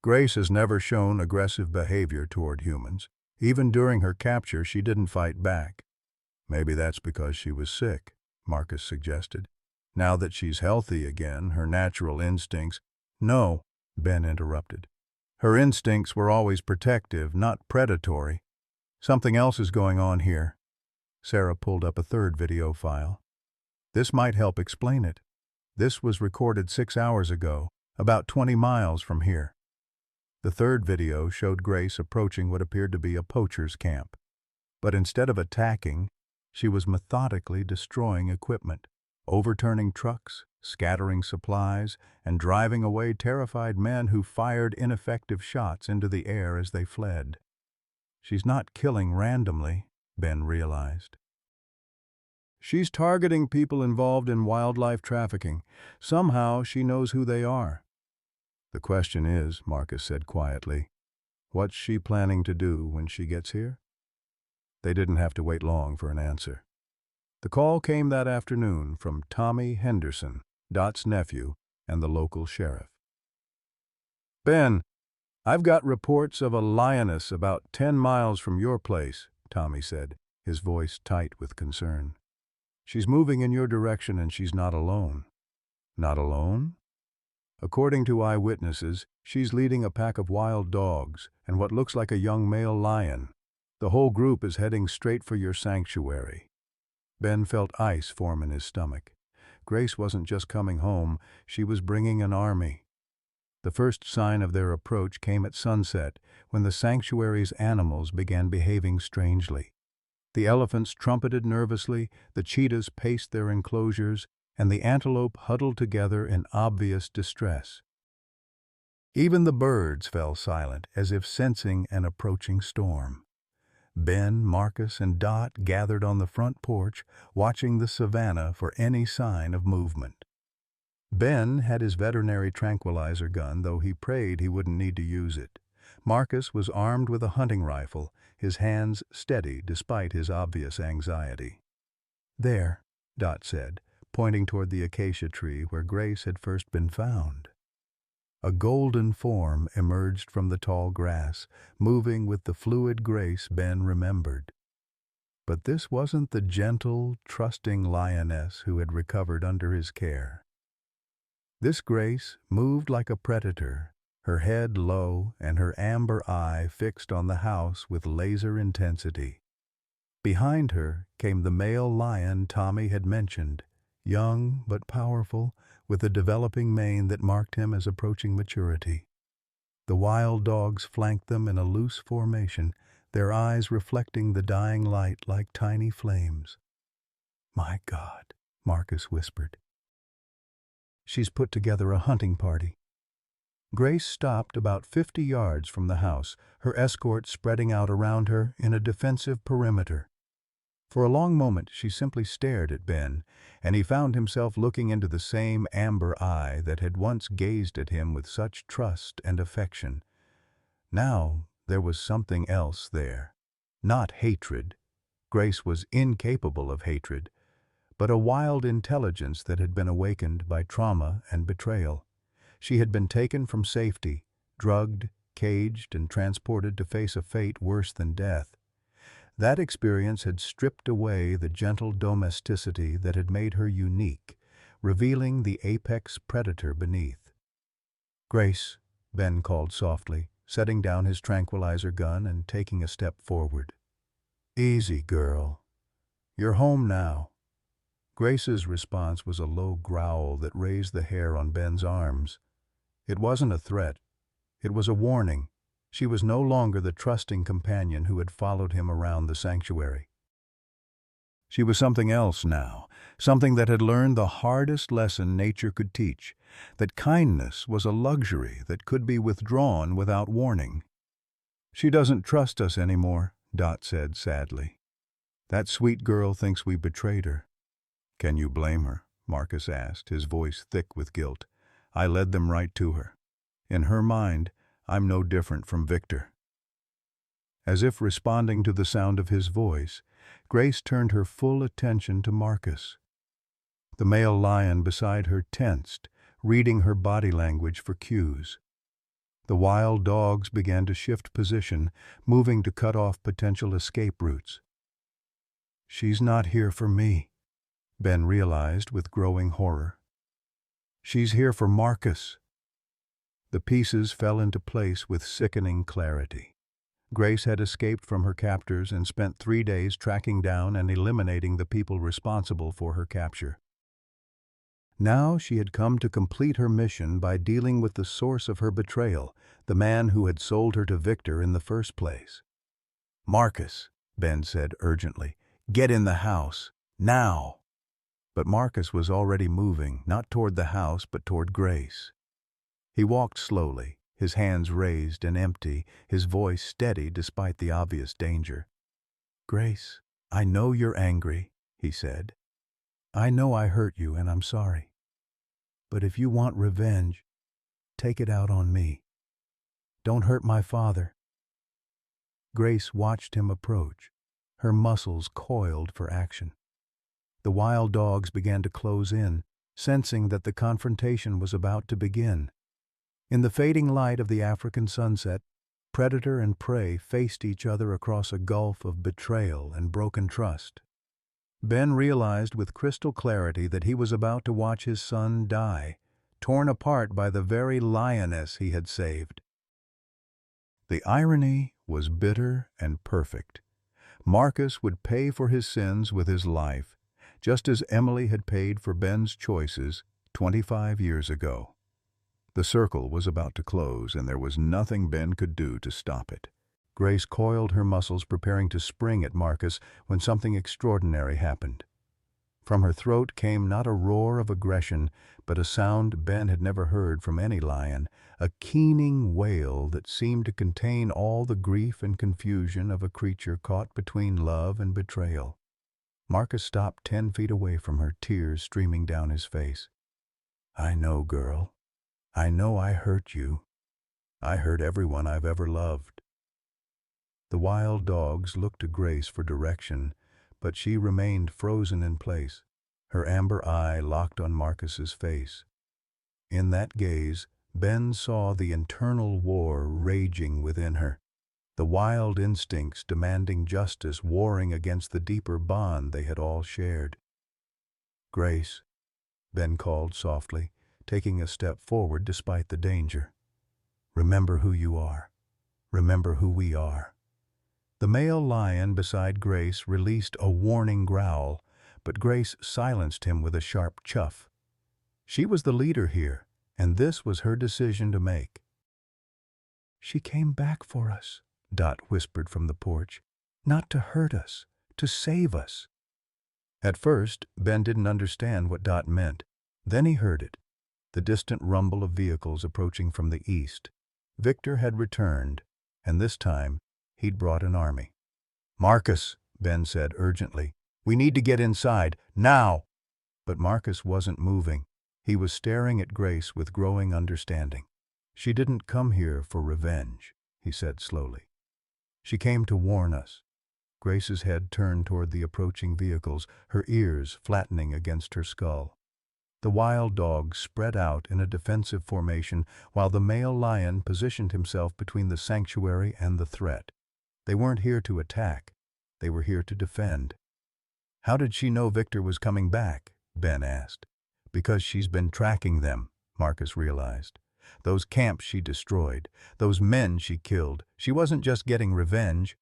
S1: "Grace has never shown aggressive behavior toward humans. Even during her capture, she didn't fight back." "Maybe that's because she was sick," Marcus suggested. "Now that she's healthy again, her natural instincts—" "No," Ben interrupted. "Her instincts were always protective, not predatory. Something else is going on here." Sarah pulled up a third video file. "This might help explain it. This was recorded 6 hours ago, about 20 miles from here." The third video showed Grace approaching what appeared to be a poacher's camp. But instead of attacking, she was methodically destroying equipment, overturning trucks, scattering supplies, and driving away terrified men who fired ineffective shots into the air as they fled. "She's not killing randomly," Ben realized. "She's targeting people involved in wildlife trafficking. Somehow she knows who they are." "The question is," Marcus said quietly, "what's she planning to do when she gets here?" They didn't have to wait long for an answer. The call came that afternoon from Tommy Henderson, Dot's nephew, and the local sheriff. Ben, I've got reports of a lioness about 10 miles from your place, Tommy said, his voice tight with concern. She's moving in your direction and she's not alone. Not alone? According to eyewitnesses, she's leading a pack of wild dogs and what looks like a young male lion. The whole group is heading straight for your sanctuary. Ben felt ice form in his stomach. Grace wasn't just coming home, she was bringing an army. The first sign of their approach came at sunset, when the sanctuary's animals began behaving strangely. The elephants trumpeted nervously, the cheetahs paced their enclosures, and the antelope huddled together in obvious distress. Even the birds fell silent, as if sensing an approaching storm. Ben, Marcus, and Dot gathered on the front porch, watching the savannah for any sign of movement. Ben had his veterinary tranquilizer gun, though he prayed he wouldn't need to use it. Marcus was armed with a hunting rifle, his hands steady despite his obvious anxiety. "There," Dot said, pointing toward the acacia tree where Grace had first been found. A golden form emerged from the tall grass, moving with the fluid grace Ben remembered. But this wasn't the gentle, trusting lioness who had recovered under his care. This Grace moved like a predator, her head low and her amber eye fixed on the house with laser intensity. Behind her came the male lion Tommy had mentioned, young but powerful, with a developing mane that marked him as approaching maturity. The wild dogs flanked them in a loose formation, their eyes reflecting the dying light like tiny flames. "My God," Marcus whispered. "She's put together a hunting party." Grace stopped about 50 yards from the house, her escort spreading out around her in a defensive perimeter. For a long moment she simply stared at Ben, and he found himself looking into the same amber eye that had once gazed at him with such trust and affection. Now there was something else there. Not hatred. Grace was incapable of hatred, but a wild intelligence that had been awakened by trauma and betrayal. She had been taken from safety, drugged, caged, and transported to face a fate worse than death. That experience had stripped away the gentle domesticity that had made her unique, revealing the apex predator beneath. "Grace," Ben called softly, setting down his tranquilizer gun and taking a step forward. "Easy, girl. You're home now." Grace's response was a low growl that raised the hair on Ben's arms. It wasn't a threat. It was a warning. She was no longer the trusting companion who had followed him around the sanctuary. She was something else now, something that had learned the hardest lesson nature could teach, that kindness was a luxury that could be withdrawn without warning. "She doesn't trust us anymore," Dot said sadly. "That sweet girl thinks we betrayed her." "Can you blame her?" Marcus asked, his voice thick with guilt. "I led them right to her. In her mind, I'm no different from Victor." As if responding to the sound of his voice, Grace turned her full attention to Marcus. The male lion beside her tensed, reading her body language for cues. The wild dogs began to shift position, moving to cut off potential escape routes. "She's not here for me," Ben realized with growing horror. "She's here for Marcus." The pieces fell into place with sickening clarity. Grace had escaped from her captors and spent 3 days tracking down and eliminating the people responsible for her capture. Now she had come to complete her mission by dealing with the source of her betrayal, the man who had sold her to Victor in the first place. "Marcus," Ben said urgently, "get in the house, now." But Marcus was already moving, not toward the house but toward Grace. He walked slowly, his hands raised and empty, his voice steady despite the obvious danger. "Grace, I know you're angry," he said. "I know I hurt you and I'm sorry. But if you want revenge, take it out on me. Don't hurt my father." Grace watched him approach, her muscles coiled for action. The wild dogs began to close in, sensing that the confrontation was about to begin. In the fading light of the African sunset, predator and prey faced each other across a gulf of betrayal and broken trust. Ben realized with crystal clarity that he was about to watch his son die, torn apart by the very lioness he had saved. The irony was bitter and perfect. Marcus would pay for his sins with his life, just as Emily had paid for Ben's choices 25 years ago. The circle was about to close, and there was nothing Ben could do to stop it. Grace coiled her muscles, preparing to spring at Marcus when something extraordinary happened. From her throat came not a roar of aggression, but a sound Ben had never heard from any lion, a keening wail that seemed to contain all the grief and confusion of a creature caught between love and betrayal. Marcus stopped 10 feet away from her, tears streaming down his face. "I know, girl. I know I hurt you. I hurt everyone I've ever loved." The wild dogs looked to Grace for direction, but she remained frozen in place, her amber eye locked on Marcus's face. In that gaze, Ben saw the internal war raging within her, the wild instincts demanding justice, warring against the deeper bond they had all shared. "Grace," Ben called softly, taking a step forward despite the danger. "Remember who you are. Remember who we are." The male lion beside Grace released a warning growl, but Grace silenced him with a sharp chuff. She was the leader here, and this was her decision to make. "She came back for us," Dot whispered from the porch. "Not to hurt us, to save us." At first, Ben didn't understand what Dot meant. Then he heard it, the distant rumble of vehicles approaching from the east. Victor had returned, and this time he'd brought an army. "Marcus," Ben said urgently, "we need to get inside, now!" But Marcus wasn't moving. He was staring at Grace with growing understanding. "She didn't come here for revenge," he said slowly. "She came to warn us." Grace's head turned toward the approaching vehicles, her ears flattening against her skull. The wild dogs spread out in a defensive formation, while the male lion positioned himself between the sanctuary and the threat. They weren't here to attack. They were here to defend. "How did she know Victor was coming back?" Ben asked. "Because she's been tracking them," Marcus realized. "Those camps she destroyed, those men she killed. She wasn't just getting revenge.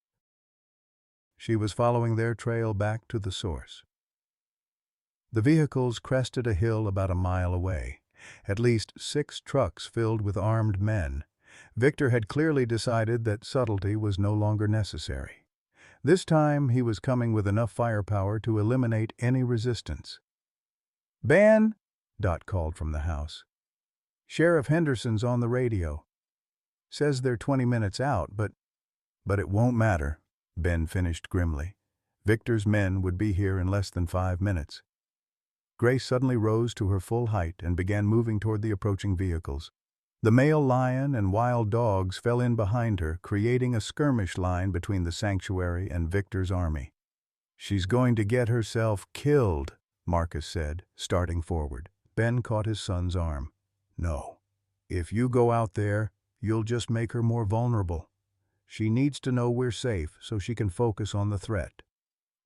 S1: She was following their trail back to the source." The vehicles crested a hill about a mile away. At least 6 trucks filled with armed men. Victor had clearly decided that subtlety was no longer necessary. This time he was coming with enough firepower to eliminate any resistance. "Ben," Dot called from the house. "Sheriff Henderson's on the radio. Says they're 20 minutes out, but it won't matter," Ben finished grimly. "Victor's men would be here in less than 5 minutes." Grace suddenly rose to her full height and began moving toward the approaching vehicles. The male lion and wild dogs fell in behind her, creating a skirmish line between the sanctuary and Victor's army. "She's going to get herself killed," Marcus said, starting forward. Ben caught his son's arm. "No. If you go out there, you'll just make her more vulnerable. She needs to know we're safe so she can focus on the threat."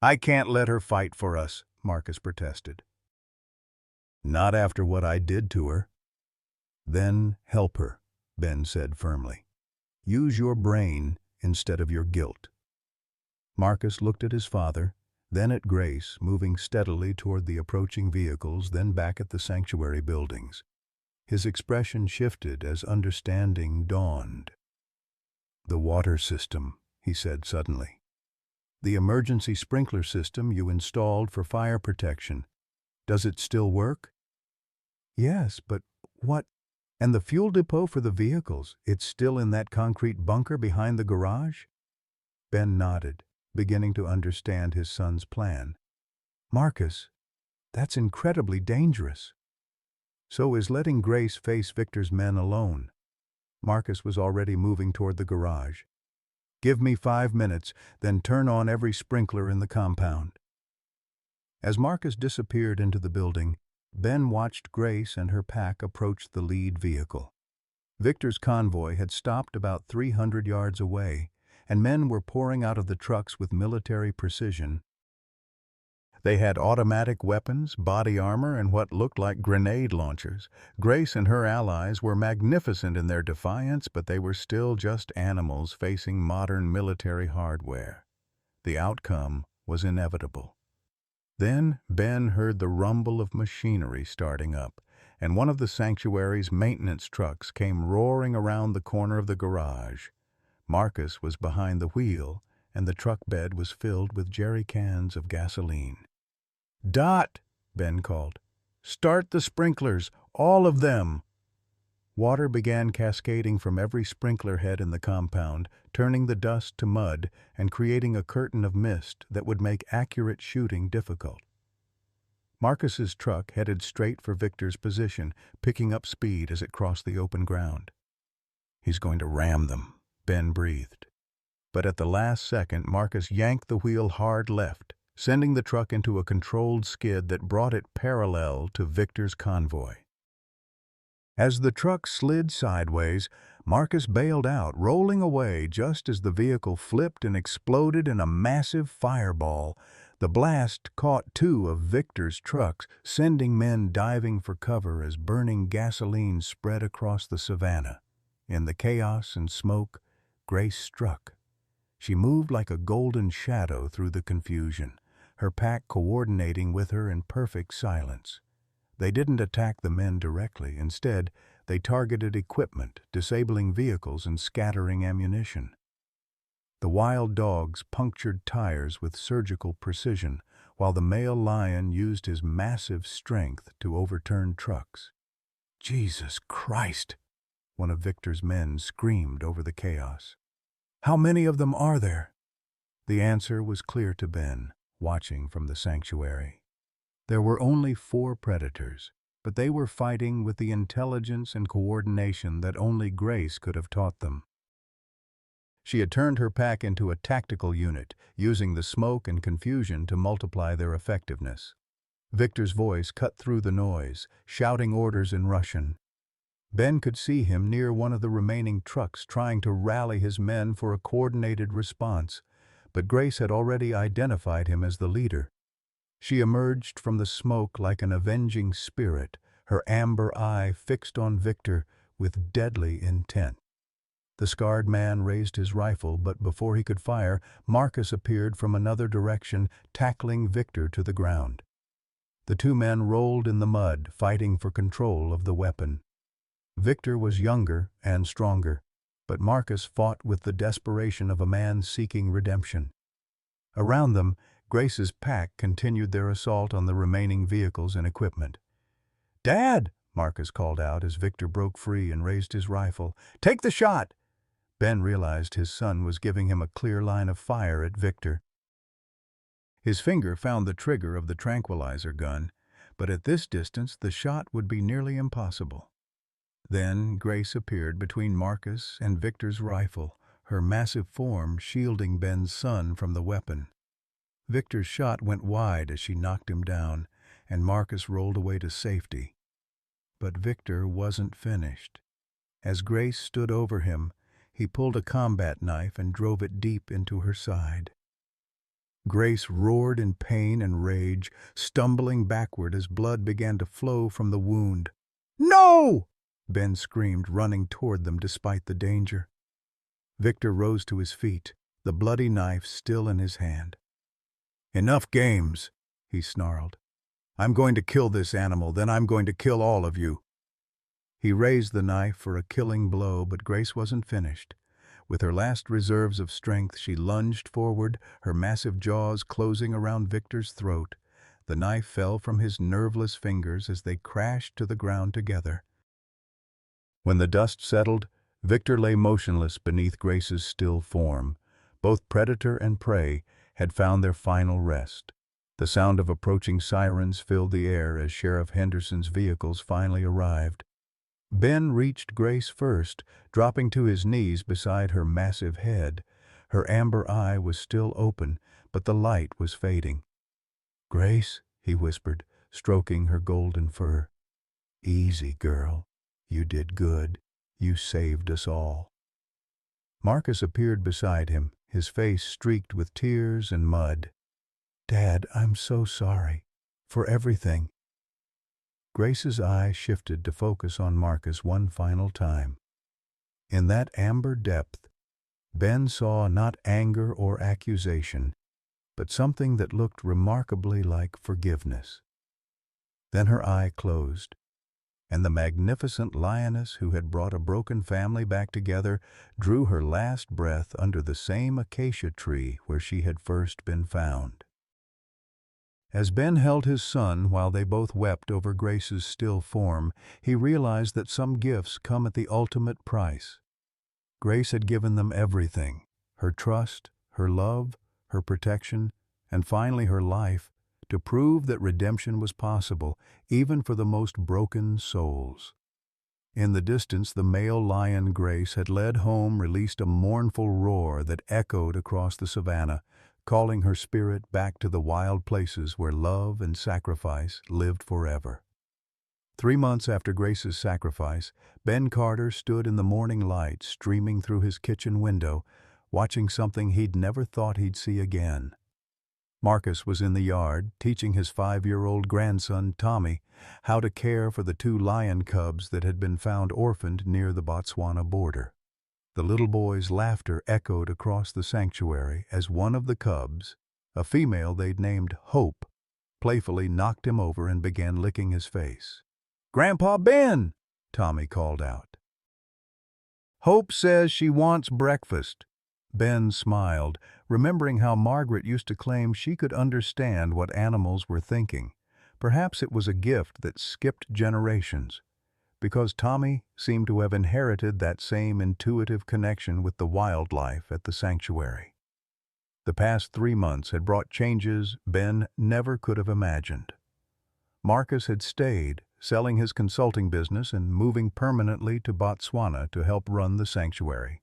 S1: "I can't let her fight for us," Marcus protested. "Not after what I did to her." "Then help her," Ben said firmly. "Use your brain instead of your guilt." Marcus looked at his father, then at Grace, moving steadily toward the approaching vehicles, then back at the sanctuary buildings. His expression shifted as understanding dawned. "The water system," he said suddenly. "The emergency sprinkler system you installed for fire protection. Does it still work?" "Yes, but what? And the fuel depot for the vehicles, it's still in that concrete bunker behind the garage?" Ben nodded, beginning to understand his son's plan. "Marcus, that's incredibly dangerous." "So is letting Grace face Victor's men alone." Marcus was already moving toward the garage. "Give me 5 minutes, then turn on every sprinkler in the compound." As Marcus disappeared into the building, Ben watched Grace and her pack approach the lead vehicle. Victor's convoy had stopped about 300 yards away, and men were pouring out of the trucks with military precision. They had automatic weapons, body armor, and what looked like grenade launchers. Grace and her allies were magnificent in their defiance, but they were still just animals facing modern military hardware. The outcome was inevitable. Then Ben heard the rumble of machinery starting up, and one of the sanctuary's maintenance trucks came roaring around the corner of the garage. Marcus was behind the wheel, and the truck bed was filled with jerry cans of gasoline. "Dot!" Ben called. "Start the sprinklers, all of them!" Water began cascading from every sprinkler head in the compound, turning the dust to mud and creating a curtain of mist that would make accurate shooting difficult. Marcus's truck headed straight for Victor's position, picking up speed as it crossed the open ground. "He's going to ram them," Ben breathed. But at the last second, Marcus yanked the wheel hard left, sending the truck into a controlled skid that brought it parallel to Victor's convoy. As the truck slid sideways, Marcus bailed out, rolling away just as the vehicle flipped and exploded in a massive fireball. The blast caught two of Victor's trucks, sending men diving for cover as burning gasoline spread across the savannah. In the chaos and smoke, Grace struck. She moved like a golden shadow through the confusion, her pack coordinating with her in perfect silence. They didn't attack the men directly. Instead, they targeted equipment, disabling vehicles and scattering ammunition. The wild dogs punctured tires with surgical precision, while the male lion used his massive strength to overturn trucks. "Jesus Christ!" one of Victor's men screamed over the chaos. "How many of them are there?" The answer was clear to Ben, watching from the sanctuary. There were only 4 predators, but they were fighting with the intelligence and coordination that only Grace could have taught them. She had turned her pack into a tactical unit, using the smoke and confusion to multiply their effectiveness. Victor's voice cut through the noise, shouting orders in Russian. Ben could see him near one of the remaining trucks trying to rally his men for a coordinated response, but Grace had already identified him as the leader. She emerged from the smoke like an avenging spirit, her amber eye fixed on Victor with deadly intent. The scarred man raised his rifle, but before he could fire, Marcus appeared from another direction, tackling Victor to the ground. The 2 men rolled in the mud, fighting for control of the weapon. Victor was younger and stronger, but Marcus fought with the desperation of a man seeking redemption. Around them, Grace's pack continued their assault on the remaining vehicles and equipment. "Dad!" Marcus called out as Victor broke free and raised his rifle. "Take the shot!" Ben realized his son was giving him a clear line of fire at Victor. His finger found the trigger of the tranquilizer gun, but at this distance the shot would be nearly impossible. Then Grace appeared between Marcus and Victor's rifle, her massive form shielding Ben's son from the weapon. Victor's shot went wide as she knocked him down, and Marcus rolled away to safety. But Victor wasn't finished. As Grace stood over him, he pulled a combat knife and drove it deep into her side. Grace roared in pain and rage, stumbling backward as blood began to flow from the wound. "No!" Ben screamed, running toward them despite the danger. Victor rose to his feet, the bloody knife still in his hand. "Enough games," he snarled. "I'm going to kill this animal, then I'm going to kill all of you." He raised the knife for a killing blow, but Grace wasn't finished. With her last reserves of strength, she lunged forward, her massive jaws closing around Victor's throat. The knife fell from his nerveless fingers as they crashed to the ground together. When the dust settled, Victor lay motionless beneath Grace's still form. Both predator and prey had found their final rest. The sound of approaching sirens filled the air as Sheriff Henderson's vehicles finally arrived. Ben reached Grace first, dropping to his knees beside her massive head. Her amber eye was still open, but the light was fading. "Grace," he whispered, stroking her golden fur. "Easy, girl. You did good. You saved us all." Marcus appeared beside him, his face streaked with tears and mud. "Dad, I'm so sorry. For everything." Grace's eye shifted to focus on Marcus one final time. In that amber depth, Ben saw not anger or accusation, but something that looked remarkably like forgiveness. Then her eye closed, and the magnificent lioness who had brought a broken family back together drew her last breath under the same acacia tree where she had first been found. As Ben held his son while they both wept over Grace's still form, he realized that some gifts come at the ultimate price. Grace had given them everything: her trust, her love, her protection, and finally her life, to prove that redemption was possible, even for the most broken souls. In the distance, the male lion Grace had led home released a mournful roar that echoed across the savannah, calling her spirit back to the wild places where love and sacrifice lived forever. 3 months after Grace's sacrifice, Ben Carter stood in the morning light streaming through his kitchen window, watching something he'd never thought he'd see again. Marcus was in the yard, teaching his 5-year-old grandson, Tommy, how to care for the 2 lion cubs that had been found orphaned near the Botswana border. The little boy's laughter echoed across the sanctuary as one of the cubs, a female they'd named Hope, playfully knocked him over and began licking his face. "Grandpa Ben!" Tommy called out. "Hope says she wants breakfast." Ben smiled, remembering how Margaret used to claim she could understand what animals were thinking. Perhaps it was a gift that skipped generations, because Tommy seemed to have inherited that same intuitive connection with the wildlife at the sanctuary. The past 3 months had brought changes Ben never could have imagined. Marcus had stayed, selling his consulting business and moving permanently to Botswana to help run the sanctuary.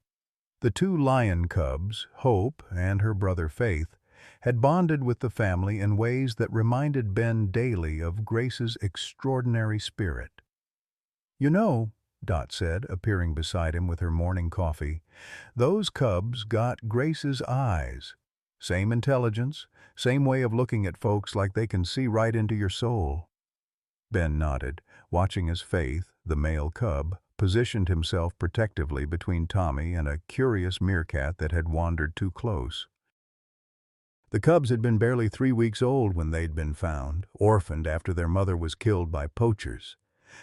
S1: The 2 lion cubs, Hope and her brother Faith, had bonded with the family in ways that reminded Ben daily of Grace's extraordinary spirit. "You know," Dot said, appearing beside him with her morning coffee, "those cubs got Grace's eyes. Same intelligence, same way of looking at folks like they can see right into your soul." Ben nodded, watching as Faith, the male cub, positioned himself protectively between Tommy and a curious meerkat that had wandered too close. The cubs had been barely 3 weeks old when they'd been found, orphaned after their mother was killed by poachers.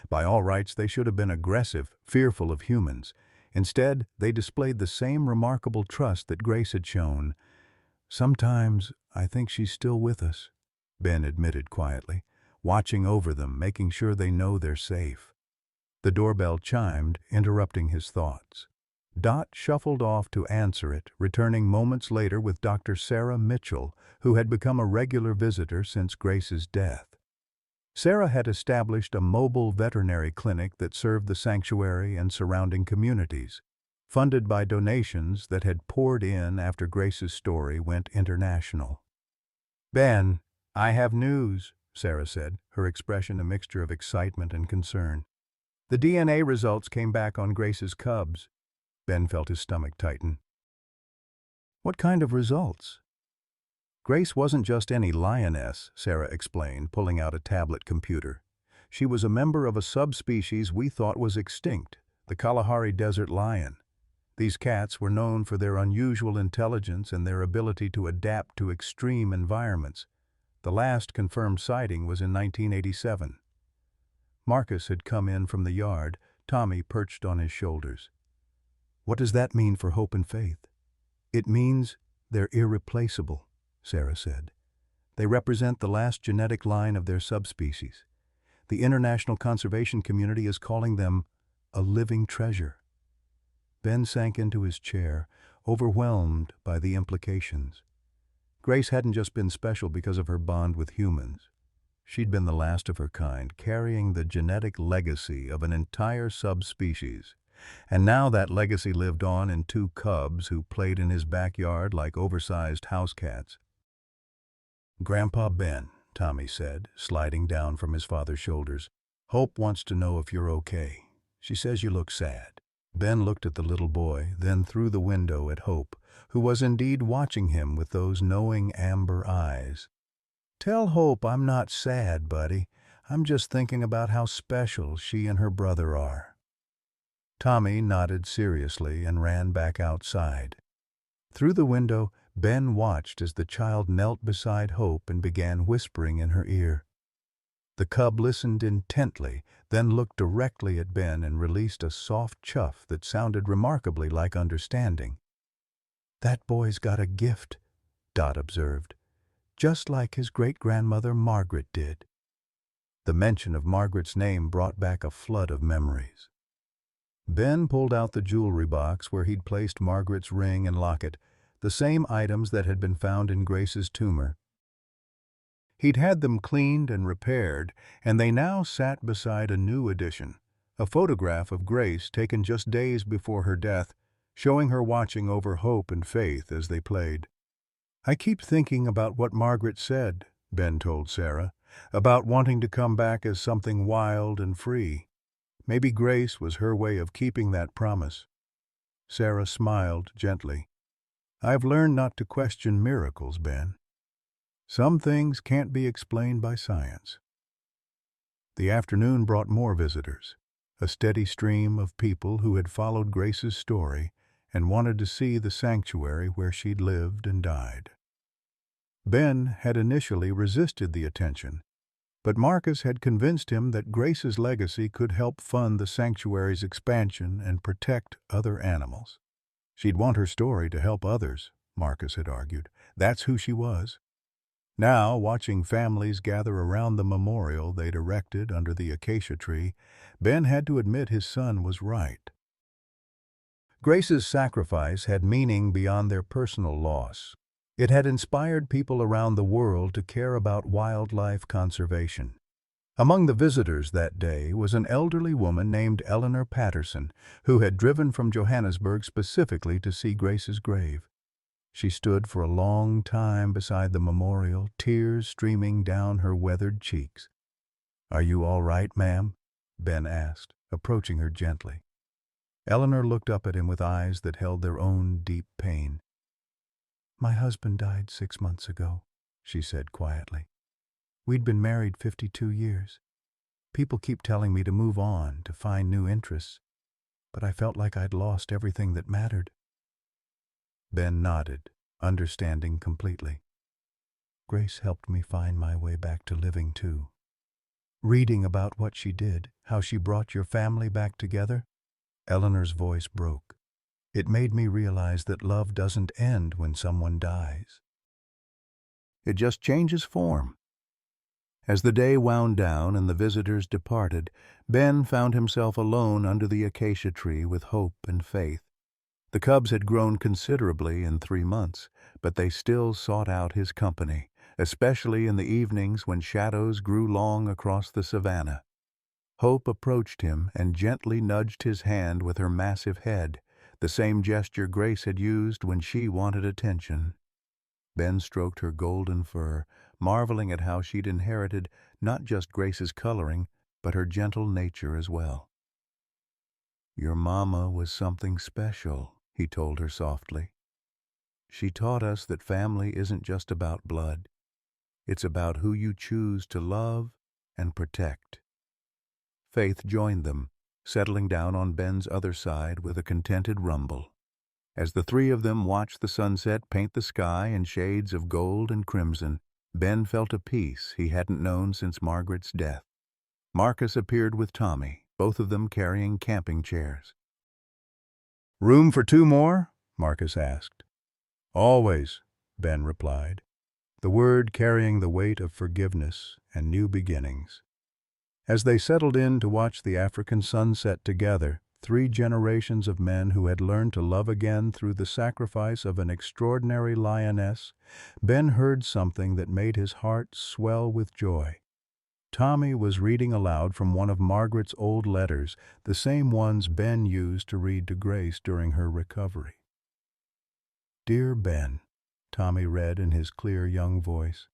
S1: By all rights, they should have been aggressive, fearful of humans. Instead, they displayed the same remarkable trust that Grace had shown. "Sometimes I think she's still with us," Ben admitted quietly, watching over them, making sure they know they're safe. The doorbell chimed, interrupting his thoughts. Dot shuffled off to answer it, returning moments later with Dr. Sarah Mitchell, who had become a regular visitor since Grace's death. Sarah had established a mobile veterinary clinic that served the sanctuary and surrounding communities, funded by donations that had poured in after Grace's story went international. "Ben, I have news," Sarah said, her expression a mixture of excitement and concern. "The DNA results came back on Grace's cubs." Ben felt his stomach tighten. "What kind of results?" "Grace wasn't just any lioness," Sarah explained, pulling out a tablet computer. "She was a member of a subspecies we thought was extinct, the Kalahari desert lion. These cats were known for their unusual intelligence and their ability to adapt to extreme environments. The last confirmed sighting was in 1987. Marcus had come in from the yard, Tommy perched on his shoulders. "What does that mean for Hope and Faith?" "It means they're irreplaceable," Sarah said. "They represent the last genetic line of their subspecies. The international conservation community is calling them a living treasure." Ben sank into his chair, overwhelmed by the implications. Grace hadn't just been special because of her bond with humans. She'd been the last of her kind, carrying the genetic legacy of an entire subspecies. And now that legacy lived on in 2 cubs who played in his backyard like oversized house cats. "Grandpa Ben," Tommy said, sliding down from his father's shoulders, "Hope wants to know if you're okay. She says you look sad." Ben looked at the little boy, then through the window at Hope, who was indeed watching him with those knowing amber eyes. "Tell Hope I'm not sad, buddy. I'm just thinking about how special she and her brother are." Tommy nodded seriously and ran back outside. Through the window, Ben watched as the child knelt beside Hope and began whispering in her ear. The cub listened intently, then looked directly at Ben and released a soft chuff that sounded remarkably like understanding. "That boy's got a gift," Dot observed, "just like his great-grandmother Margaret did." The mention of Margaret's name brought back a flood of memories. Ben pulled out the jewelry box where he'd placed Margaret's ring and locket, the same items that had been found in Grace's tumor. He'd had them cleaned and repaired, and they now sat beside a new addition, a photograph of Grace taken just days before her death, showing her watching over Hope and Faith as they played. "I keep thinking about what Margaret said," Ben told Sarah, "about wanting to come back as something wild and free. Maybe Grace was her way of keeping that promise." Sarah smiled gently. "I've learned not to question miracles, Ben. Some things can't be explained by science." The afternoon brought more visitors, a steady stream of people who had followed Grace's story and wanted to see the sanctuary where she'd lived and died. Ben had initially resisted the attention, but Marcus had convinced him that Grace's legacy could help fund the sanctuary's expansion and protect other animals. She'd want her story to help others, Marcus had argued. That's who she was. Now, watching families gather around the memorial they'd erected under the acacia tree, Ben had to admit his son was right. Grace's sacrifice had meaning beyond their personal loss. It had inspired people around the world to care about wildlife conservation. Among the visitors that day was an elderly woman named Eleanor Patterson, who had driven from Johannesburg specifically to see Grace's grave. She stood for a long time beside the memorial, tears streaming down her weathered cheeks. "Are you all right, ma'am?" Ben asked, approaching her gently. Eleanor looked up at him with eyes that held their own deep pain. "My husband died 6 months ago," she said quietly. "We'd been married 52 years. People keep telling me to move on, to find new interests, but I felt like I'd lost everything that mattered." Ben nodded, understanding completely. "Grace helped me find my way back to living, too. Reading about what she did, how she brought your family back together," Eleanor's voice broke. "It made me realize that love doesn't end when someone dies. It just changes form." As the day wound down and the visitors departed, Ben found himself alone under the acacia tree with Hope and Faith. The cubs had grown considerably in 3 months, but they still sought out his company, especially in the evenings when shadows grew long across the savannah. Hope approached him and gently nudged his hand with her massive head, the same gesture Grace had used when she wanted attention. Ben stroked her golden fur, marveling at how she'd inherited not just Grace's coloring, but her gentle nature as well. "Your mama was something special," he told her softly. "She taught us that family isn't just about blood. It's about who you choose to love and protect." Faith joined them, settling down on Ben's other side with a contented rumble. As the three of them watched the sunset paint the sky in shades of gold and crimson, Ben felt a peace he hadn't known since Margaret's death. Marcus appeared with Tommy, both of them carrying camping chairs. "Room for 2 more?" Marcus asked. "Always," Ben replied, the word carrying the weight of forgiveness and new beginnings. As they settled in to watch the African sunset together, 3 generations of men who had learned to love again through the sacrifice of an extraordinary lioness, Ben heard something that made his heart swell with joy. Tommy was reading aloud from one of Margaret's old letters, the same ones Ben used to read to Grace during her recovery. "Dear Ben," Tommy read in his clear young voice,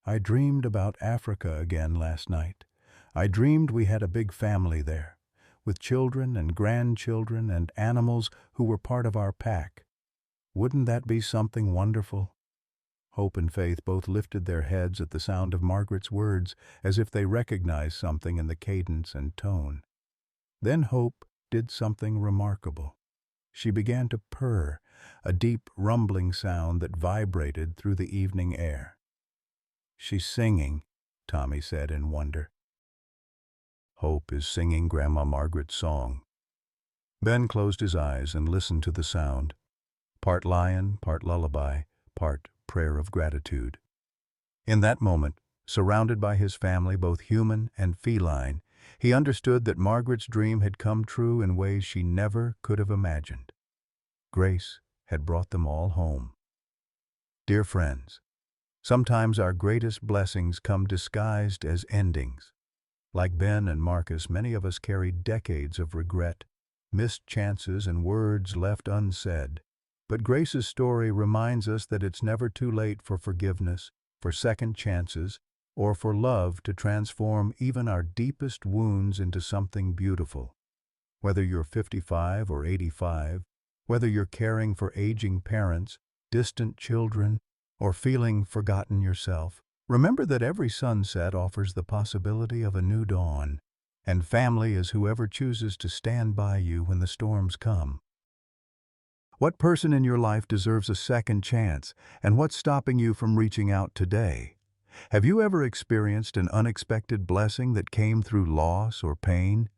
S1: "I dreamed about Africa again last night. I dreamed we had a big family there. with children and grandchildren and animals who were part of our pack. Wouldn't that be something wonderful? Hope and Faith both lifted their heads at the sound of Margaret's words, as if they recognized something in the cadence and tone. Then Hope did something remarkable. She began to purr, a deep, rumbling sound that vibrated through the evening air. "She's singing," Tommy said in wonder. "Hope is singing Grandma Margaret's song." Ben closed his eyes and listened to the sound, part lion, part lullaby, part prayer of gratitude. In that moment, surrounded by his family, both human and feline, he understood that Margaret's dream had come true in ways she never could have imagined. Grace had brought them all home. Dear friends, sometimes our greatest blessings come disguised as endings. Like Ben and Marcus, many of us carry decades of regret, missed chances, and words left unsaid. But Grace's story reminds us that it's never too late for forgiveness, for second chances, or for love to transform even our deepest wounds into something beautiful. Whether you're 55 or 85, whether you're caring for aging parents, distant children, or feeling forgotten yourself, remember that every sunset offers the possibility of a new dawn, and family is whoever chooses to stand by you when the storms come. What person in your life deserves a second chance, and what's stopping you from reaching out today? Have you ever experienced an unexpected blessing that came through loss or pain?